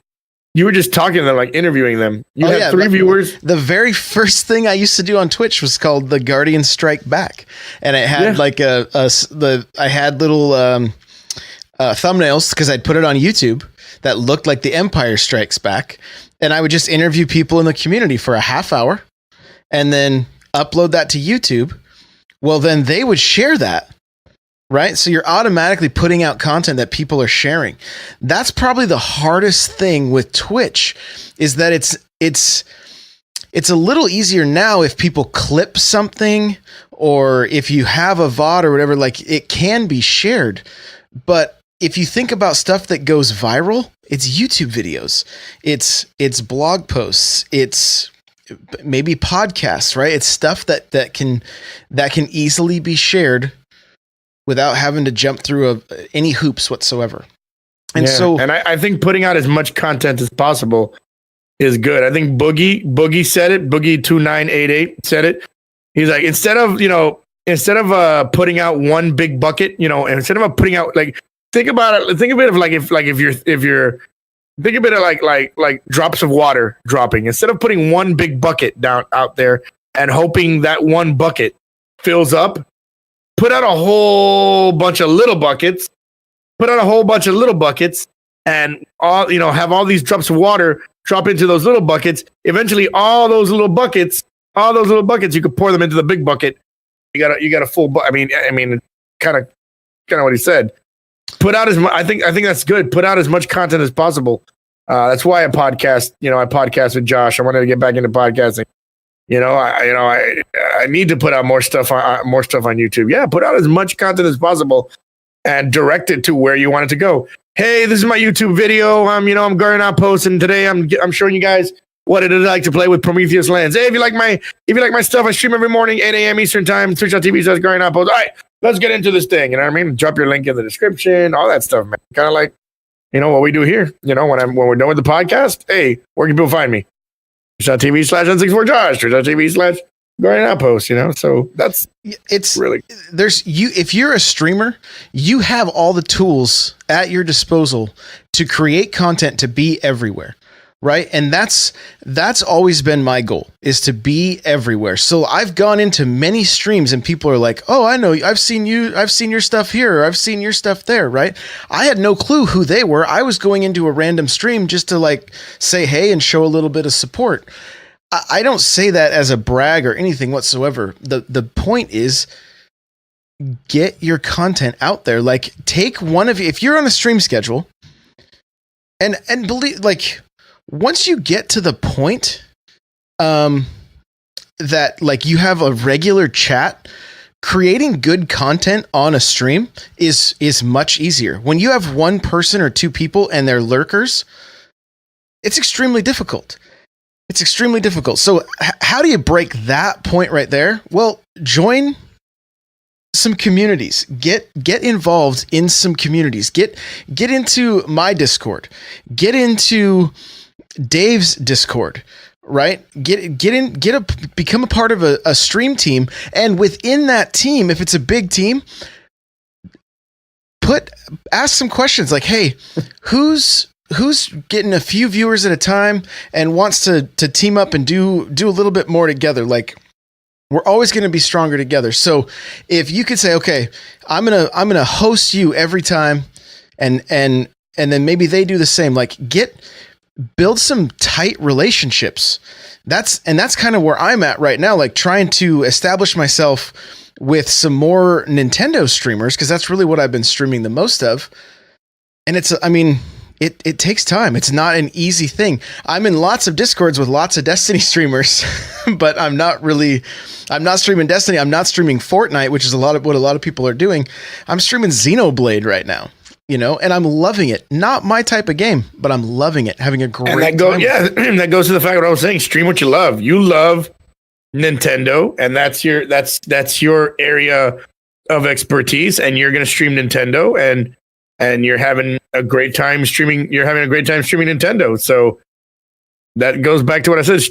Speaker 2: talking to them, like interviewing them. You had 3 viewers.
Speaker 1: The very first thing I used to do on Twitch was called The Guardian Strike Back. And it had I had little thumbnails because I'd put it on YouTube that looked like The Empire Strikes Back. And I would just interview people in the community for a half hour and then upload that to YouTube. Well, then they would share that. Right? So you're automatically putting out content that people are sharing. That's probably the hardest thing with Twitch is that it's a little easier now if people clip something or if you have a VOD or whatever, like it can be shared. But if you think about stuff that goes viral, it's YouTube videos, it's blog posts, it's maybe podcasts, right? It's stuff that can easily be shared without having to jump through any hoops whatsoever. And
Speaker 2: I think putting out as much content as possible is good. I think Boogie said it. Boogie2988 said it. He's like, instead of putting out one big bucket, instead of putting out think of like drops of water dropping. Instead of putting one big bucket down out there and hoping that one bucket fills up, put out a whole bunch of little buckets, and have all these drops of water drop into those little buckets. Eventually, all those little buckets, you could pour them into the big bucket. You got a full. I mean, kind of what he said. Put out as much. I think that's good. Put out as much content as possible. That's why I podcast. I podcast with Josh. I wanted to get back into podcasting. I need to put out more stuff on YouTube. Yeah, put out as much content as possible and direct it to where you want it to go. Hey, this is my YouTube video. I'm Guardian Outpost, and today I'm showing you guys what it is like to play with Prometheus Lands. Hey, if you like my stuff, I stream every morning, 8 a.m. Eastern time, twitch.tv/Guardian Outpost. All right, let's get into this thing. You know what I mean? Drop your link in the description, all that stuff, man. Kind of like, what we do here. When we're done with the podcast, hey, where can people find me? Twitch.tv/N64Josh, Twitch.tv/Guardian Outpost, so it's really
Speaker 1: if you're a streamer, you have all the tools at your disposal to create content to be everywhere, right? And that's always been my goal, is to be everywhere. So I've gone into many streams and people are like, oh, I know, I've seen your stuff here, or I've seen your stuff there, right? I had no clue who they were. I was going into a random stream just to say hey and show a little bit of support. I don't say that as a brag or anything whatsoever. The point is, get your content out there. Take one of you, if you're on a stream schedule, and believe, once you get to the point that you have a regular chat, creating good content on a stream is much easier. When you have one person or 2 people and they're lurkers, it's extremely difficult. So how do you break that point right there? Well, join some communities. Get involved in some communities. Get into my Discord. Get into Dave's Discord, right? Become a part of a stream team, and within that team, if it's a big team, ask some questions like, hey, who's getting a few viewers at a time and wants to team up and do a little bit more together? We're always going to be stronger together. So if you could say, okay, I'm going to host you every time, and then maybe they do the same, like build some tight relationships. That's kind of where I'm at right now, like trying to establish myself with some more Nintendo streamers, because that's really what I've been streaming the most of. And it takes time. It's not an easy thing. I'm in lots of Discords with lots of Destiny streamers, but I'm not streaming Destiny. I'm not streaming Fortnite, which is what a lot of people are doing. I'm streaming Xenoblade right now, and I'm loving it. Not my type of game, but I'm loving it. Having a great time.
Speaker 2: That goes to the fact what I was saying. Stream what you love. You love Nintendo, and that's your area of expertise, and you're going to stream Nintendo, and you're having a great time streaming. You're having a great time streaming Nintendo. So that goes back to what I said.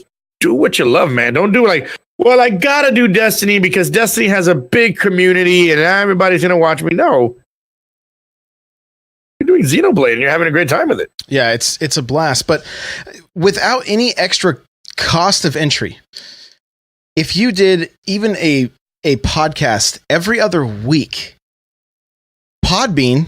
Speaker 2: Do what you love, man. Don't do like, well, I got to do Destiny because Destiny has a big community and everybody's going to watch me. No. You're doing Xenoblade and you're having a great time with it.
Speaker 1: Yeah, it's a blast. But without any extra cost of entry, if you did even a podcast every other week, Podbean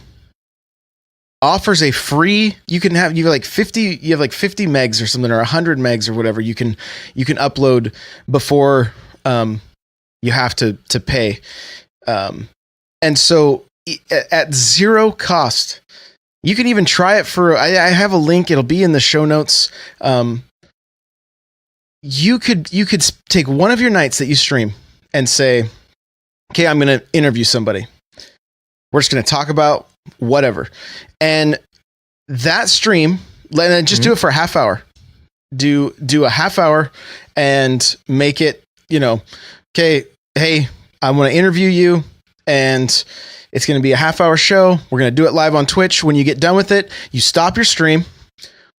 Speaker 1: offers a free, you have like 50 megs or something, or 100 megs or whatever you can upload before you have to pay. And so at zero cost, you can even try it for, I have a link, it'll be in the show notes. You could take one of your nights that you stream and say, okay, I'm going to interview somebody. We're just going to talk about whatever. And that stream, and just do it for a half hour. Do a half hour and make it, okay, hey, I want to interview you, and it's going to be a half hour show. We're going to do it live on Twitch. When you get done with it, you stop your stream,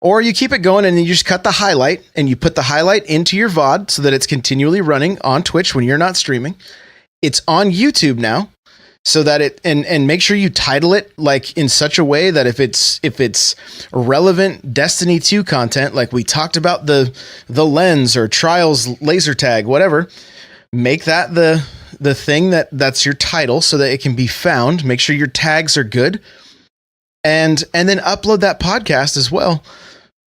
Speaker 1: or you keep it going and then you just cut the highlight and you put the highlight into your VOD so that it's continually running on Twitch when you're not streaming. It's on YouTube now. So that and make sure you title it like in such a way that if it's relevant Destiny 2 content, like we talked about the lens or Trials laser tag, whatever, make that the thing that's your title so that it can be found. Make sure your tags are good, and then upload that podcast as well.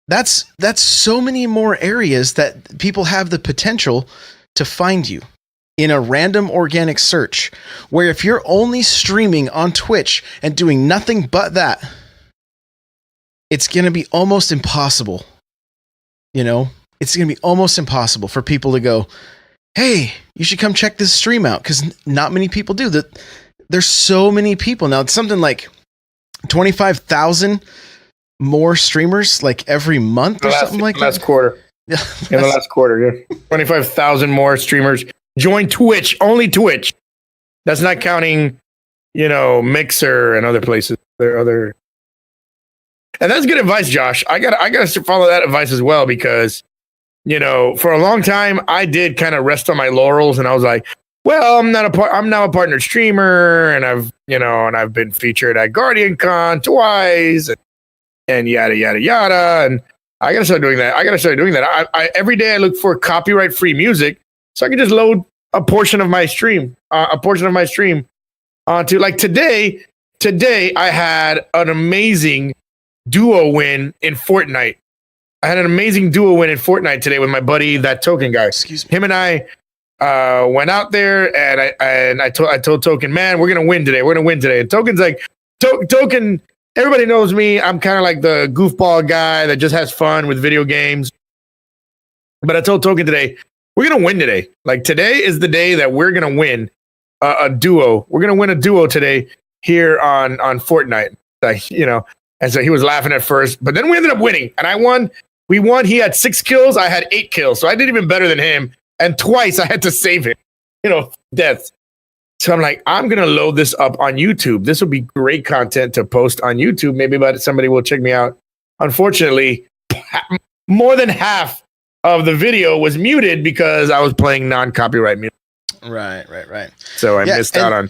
Speaker 1: That's so many more areas that people have the potential to find you in a random organic search, where if you're only streaming on Twitch and doing nothing but that, it's going to be almost impossible. It's going to be almost impossible for people to go, hey, you should come check this stream out, because not many people do that. There's so many people now. It's something like 25,000 more streamers like every month or something like that.
Speaker 2: Last quarter.
Speaker 1: Yeah,
Speaker 2: in the last quarter, yeah. 25,000 more streamers join Twitch, only Twitch. That's not counting, Mixer and other places. There are other, and that's good advice, Josh. I gotta follow that advice as well, because, for a long time I did kind of rest on my laurels, and I was like, well, I'm now a partnered streamer, and I've been featured at Guardian Con twice, and yada yada yada, and I gotta start doing that. I every day I look for copyright free music, so I can just load a portion of my stream onto, like today I had an amazing duo win in Fortnite. Today with my buddy, that Token guy.
Speaker 1: Excuse me.
Speaker 2: Him and I went out there, and I told Token, man, we're gonna win today. And Token's like, Token. Everybody knows me. I'm kind of like the goofball guy that just has fun with video games. But I told Token today, we're going to win today. Like, today is the day that we're going to win a duo. We're going to win a duo today here on Fortnite. And so he was laughing at first, but then we ended up winning, and I won. We won. He had 6 kills. I had 8 kills. So I did even better than him. And twice I had to save him, deaths. So I'm like, I'm going to load this up on YouTube. This will be great content to post on YouTube. Maybe somebody will check me out. Unfortunately, more than half of the video was muted because I was playing non-copyright music.
Speaker 1: Right.
Speaker 2: So I missed out on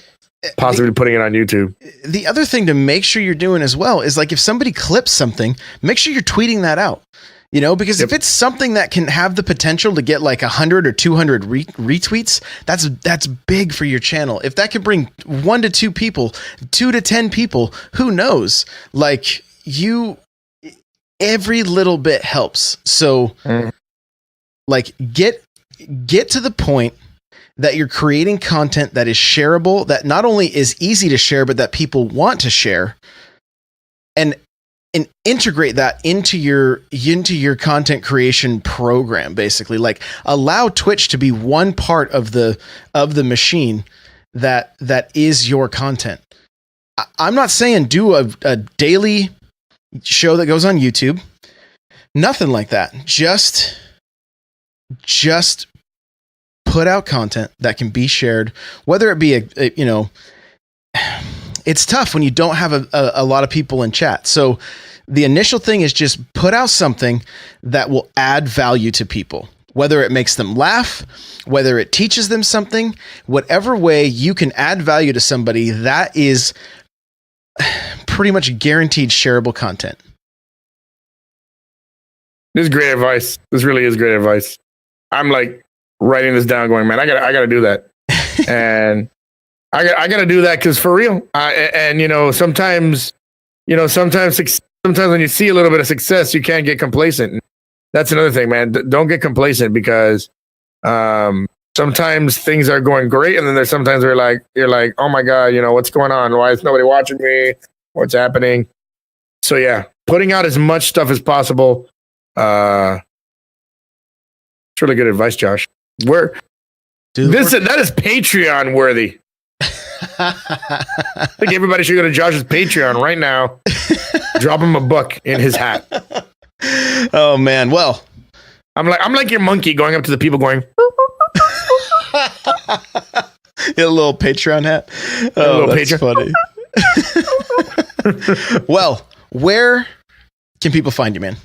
Speaker 2: possibly putting it on YouTube.
Speaker 1: The other thing to make sure you're doing as well is, like, if somebody clips something, make sure you're tweeting that out. Because if it's something that can have the potential to get like 100 or 200 retweets, that's big for your channel. If that can bring 1 to 2 people, 2 to 10 people, who knows? Like every little bit helps. So like get to the point that you're creating content that is shareable, that not only is easy to share, but that people want to share, and integrate that into your content creation program. Basically, like allow Twitch to be one part of the machine that is your content. I'm not saying do a daily show that goes on YouTube. Nothing like that. Just put out content that can be shared, whether it be it's tough when you don't have a lot of people in chat. So the initial thing is just put out something that will add value to people, whether it makes them laugh, whether it teaches them something, whatever way you can add value to somebody, that is pretty much guaranteed shareable content.
Speaker 2: This is great advice. This really is great advice. I'm like writing this down going, man, I gotta do that. And I gotta do that because for real. Sometimes when you see a little bit of success, you can't get complacent. That's another thing, man. Don't get complacent because sometimes things are going great, and then there's sometimes where you're like, oh my god, what's going on? Why is nobody watching me? What's happening? So yeah, putting out as much stuff as possible. It's really good advice, Josh. That is Patreon worthy. I think everybody should go to Josh's Patreon right now. Drop him a buck in his hat.
Speaker 1: Oh man, well,
Speaker 2: I'm like your monkey going up to the people going.
Speaker 1: A little Patreon hat. Oh, that's funny. Well, where can people find you, man?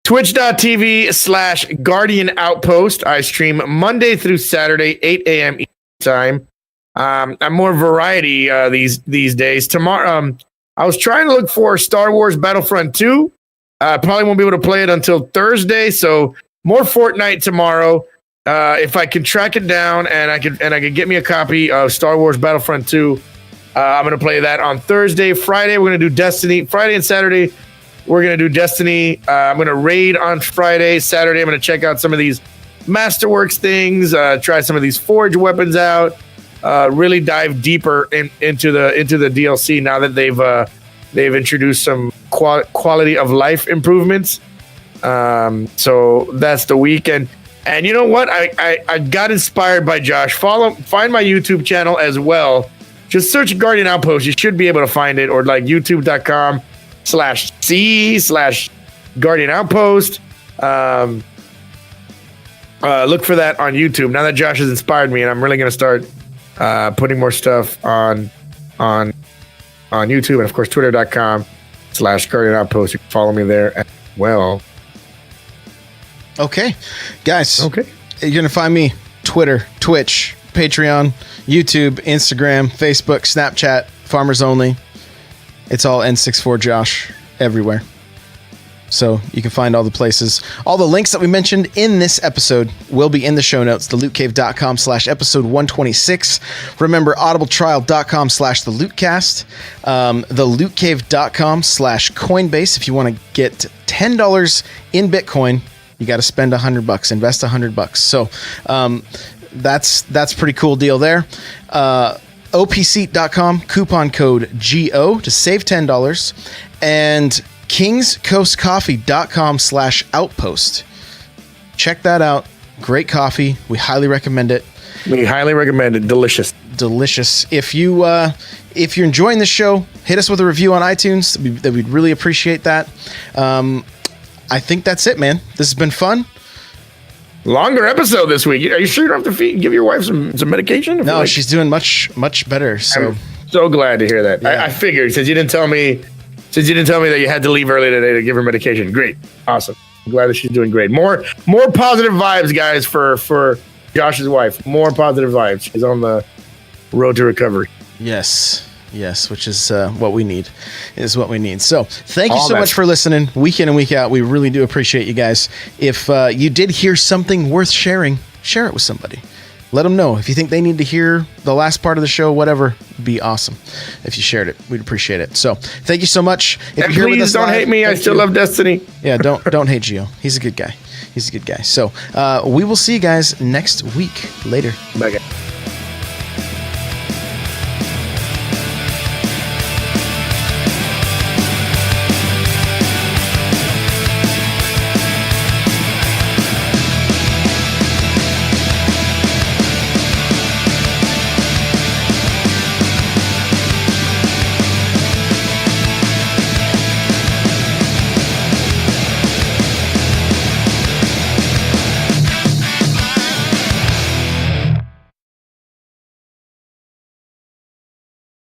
Speaker 2: Twitch.tv/Guardian Outpost. I stream Monday through Saturday, 8 a.m. Eastern time. I'm more variety these days. Tomorrow, I was trying to look for Star Wars Battlefront 2. Probably won't be able to play it until Thursday, so more Fortnite tomorrow. If I can track it down and I can get me a copy of Star Wars Battlefront 2, I'm gonna play that on Thursday. Friday, we're gonna do Destiny. Friday and Saturday, we're gonna do Destiny. I'm gonna raid on Friday. Saturday, I'm gonna check out some of these Masterworks things. Try some of these Forge weapons out. Really dive deeper into the DLC now that they've introduced some quality of life improvements. So that's the weekend. And you know what? I got inspired by Josh. Find my YouTube channel as well. Just search Guardian Outpost. You should be able to find it, or like youtube.com/C/Guardian Outpost. Look for that on YouTube. Now that Josh has inspired me, and I'm really going to start putting more stuff on YouTube, and of course twitter.com/Guardian Outpost. You can follow me there as well.
Speaker 1: Okay, guys.
Speaker 2: Okay,
Speaker 1: you're gonna find me Twitter, Twitch, Patreon, YouTube, Instagram, Facebook, Snapchat, Farmers Only. It's all N64Josh everywhere. So you can find all the places. All the links that we mentioned in this episode will be in the show notes. thelootcave.com/episode126. Remember, audibletrial.com/thelootcast. thelootcave.com/Coinbase. If you want to get $10 in Bitcoin, you got to spend $100, invest $100. So that's pretty cool deal there. Opseat.com, coupon code GO to save $10. And kingscoastcoffee.com/outpost. Check that out. Great coffee. We highly recommend it.
Speaker 2: We highly recommend it. Delicious.
Speaker 1: If you're enjoying the show, hit us with a review on iTunes. We'd really appreciate that. I think that's it, man. This has been fun.
Speaker 2: Longer episode this week. Are you sure you don't have to give your wife some medication?
Speaker 1: No, she's doing much better. So
Speaker 2: I'm so glad to hear that. Yeah. I figured since you didn't tell me that you had to leave early today to give her medication. Great. Awesome. I'm glad that she's doing great. More positive vibes, guys, for Josh's wife. More positive vibes. She's on the road to recovery.
Speaker 1: Yes. Yes, which is what we need. So thank you
Speaker 2: All
Speaker 1: so
Speaker 2: that.
Speaker 1: much for listening week in and week out. We really do appreciate you guys. If you did hear something worth sharing, share it with somebody. Let them know. If you think they need to hear the last part of the show, whatever, it'd be awesome if you shared it. We'd appreciate it. So thank you so much. If
Speaker 2: And
Speaker 1: you're here with
Speaker 2: please
Speaker 1: us
Speaker 2: don't
Speaker 1: live,
Speaker 2: hate me. I
Speaker 1: thank
Speaker 2: still
Speaker 1: you.
Speaker 2: love Destiny.
Speaker 1: Yeah, don't hate Gio. He's a good guy. So we will see you guys next week. Later.
Speaker 2: Bye, guys.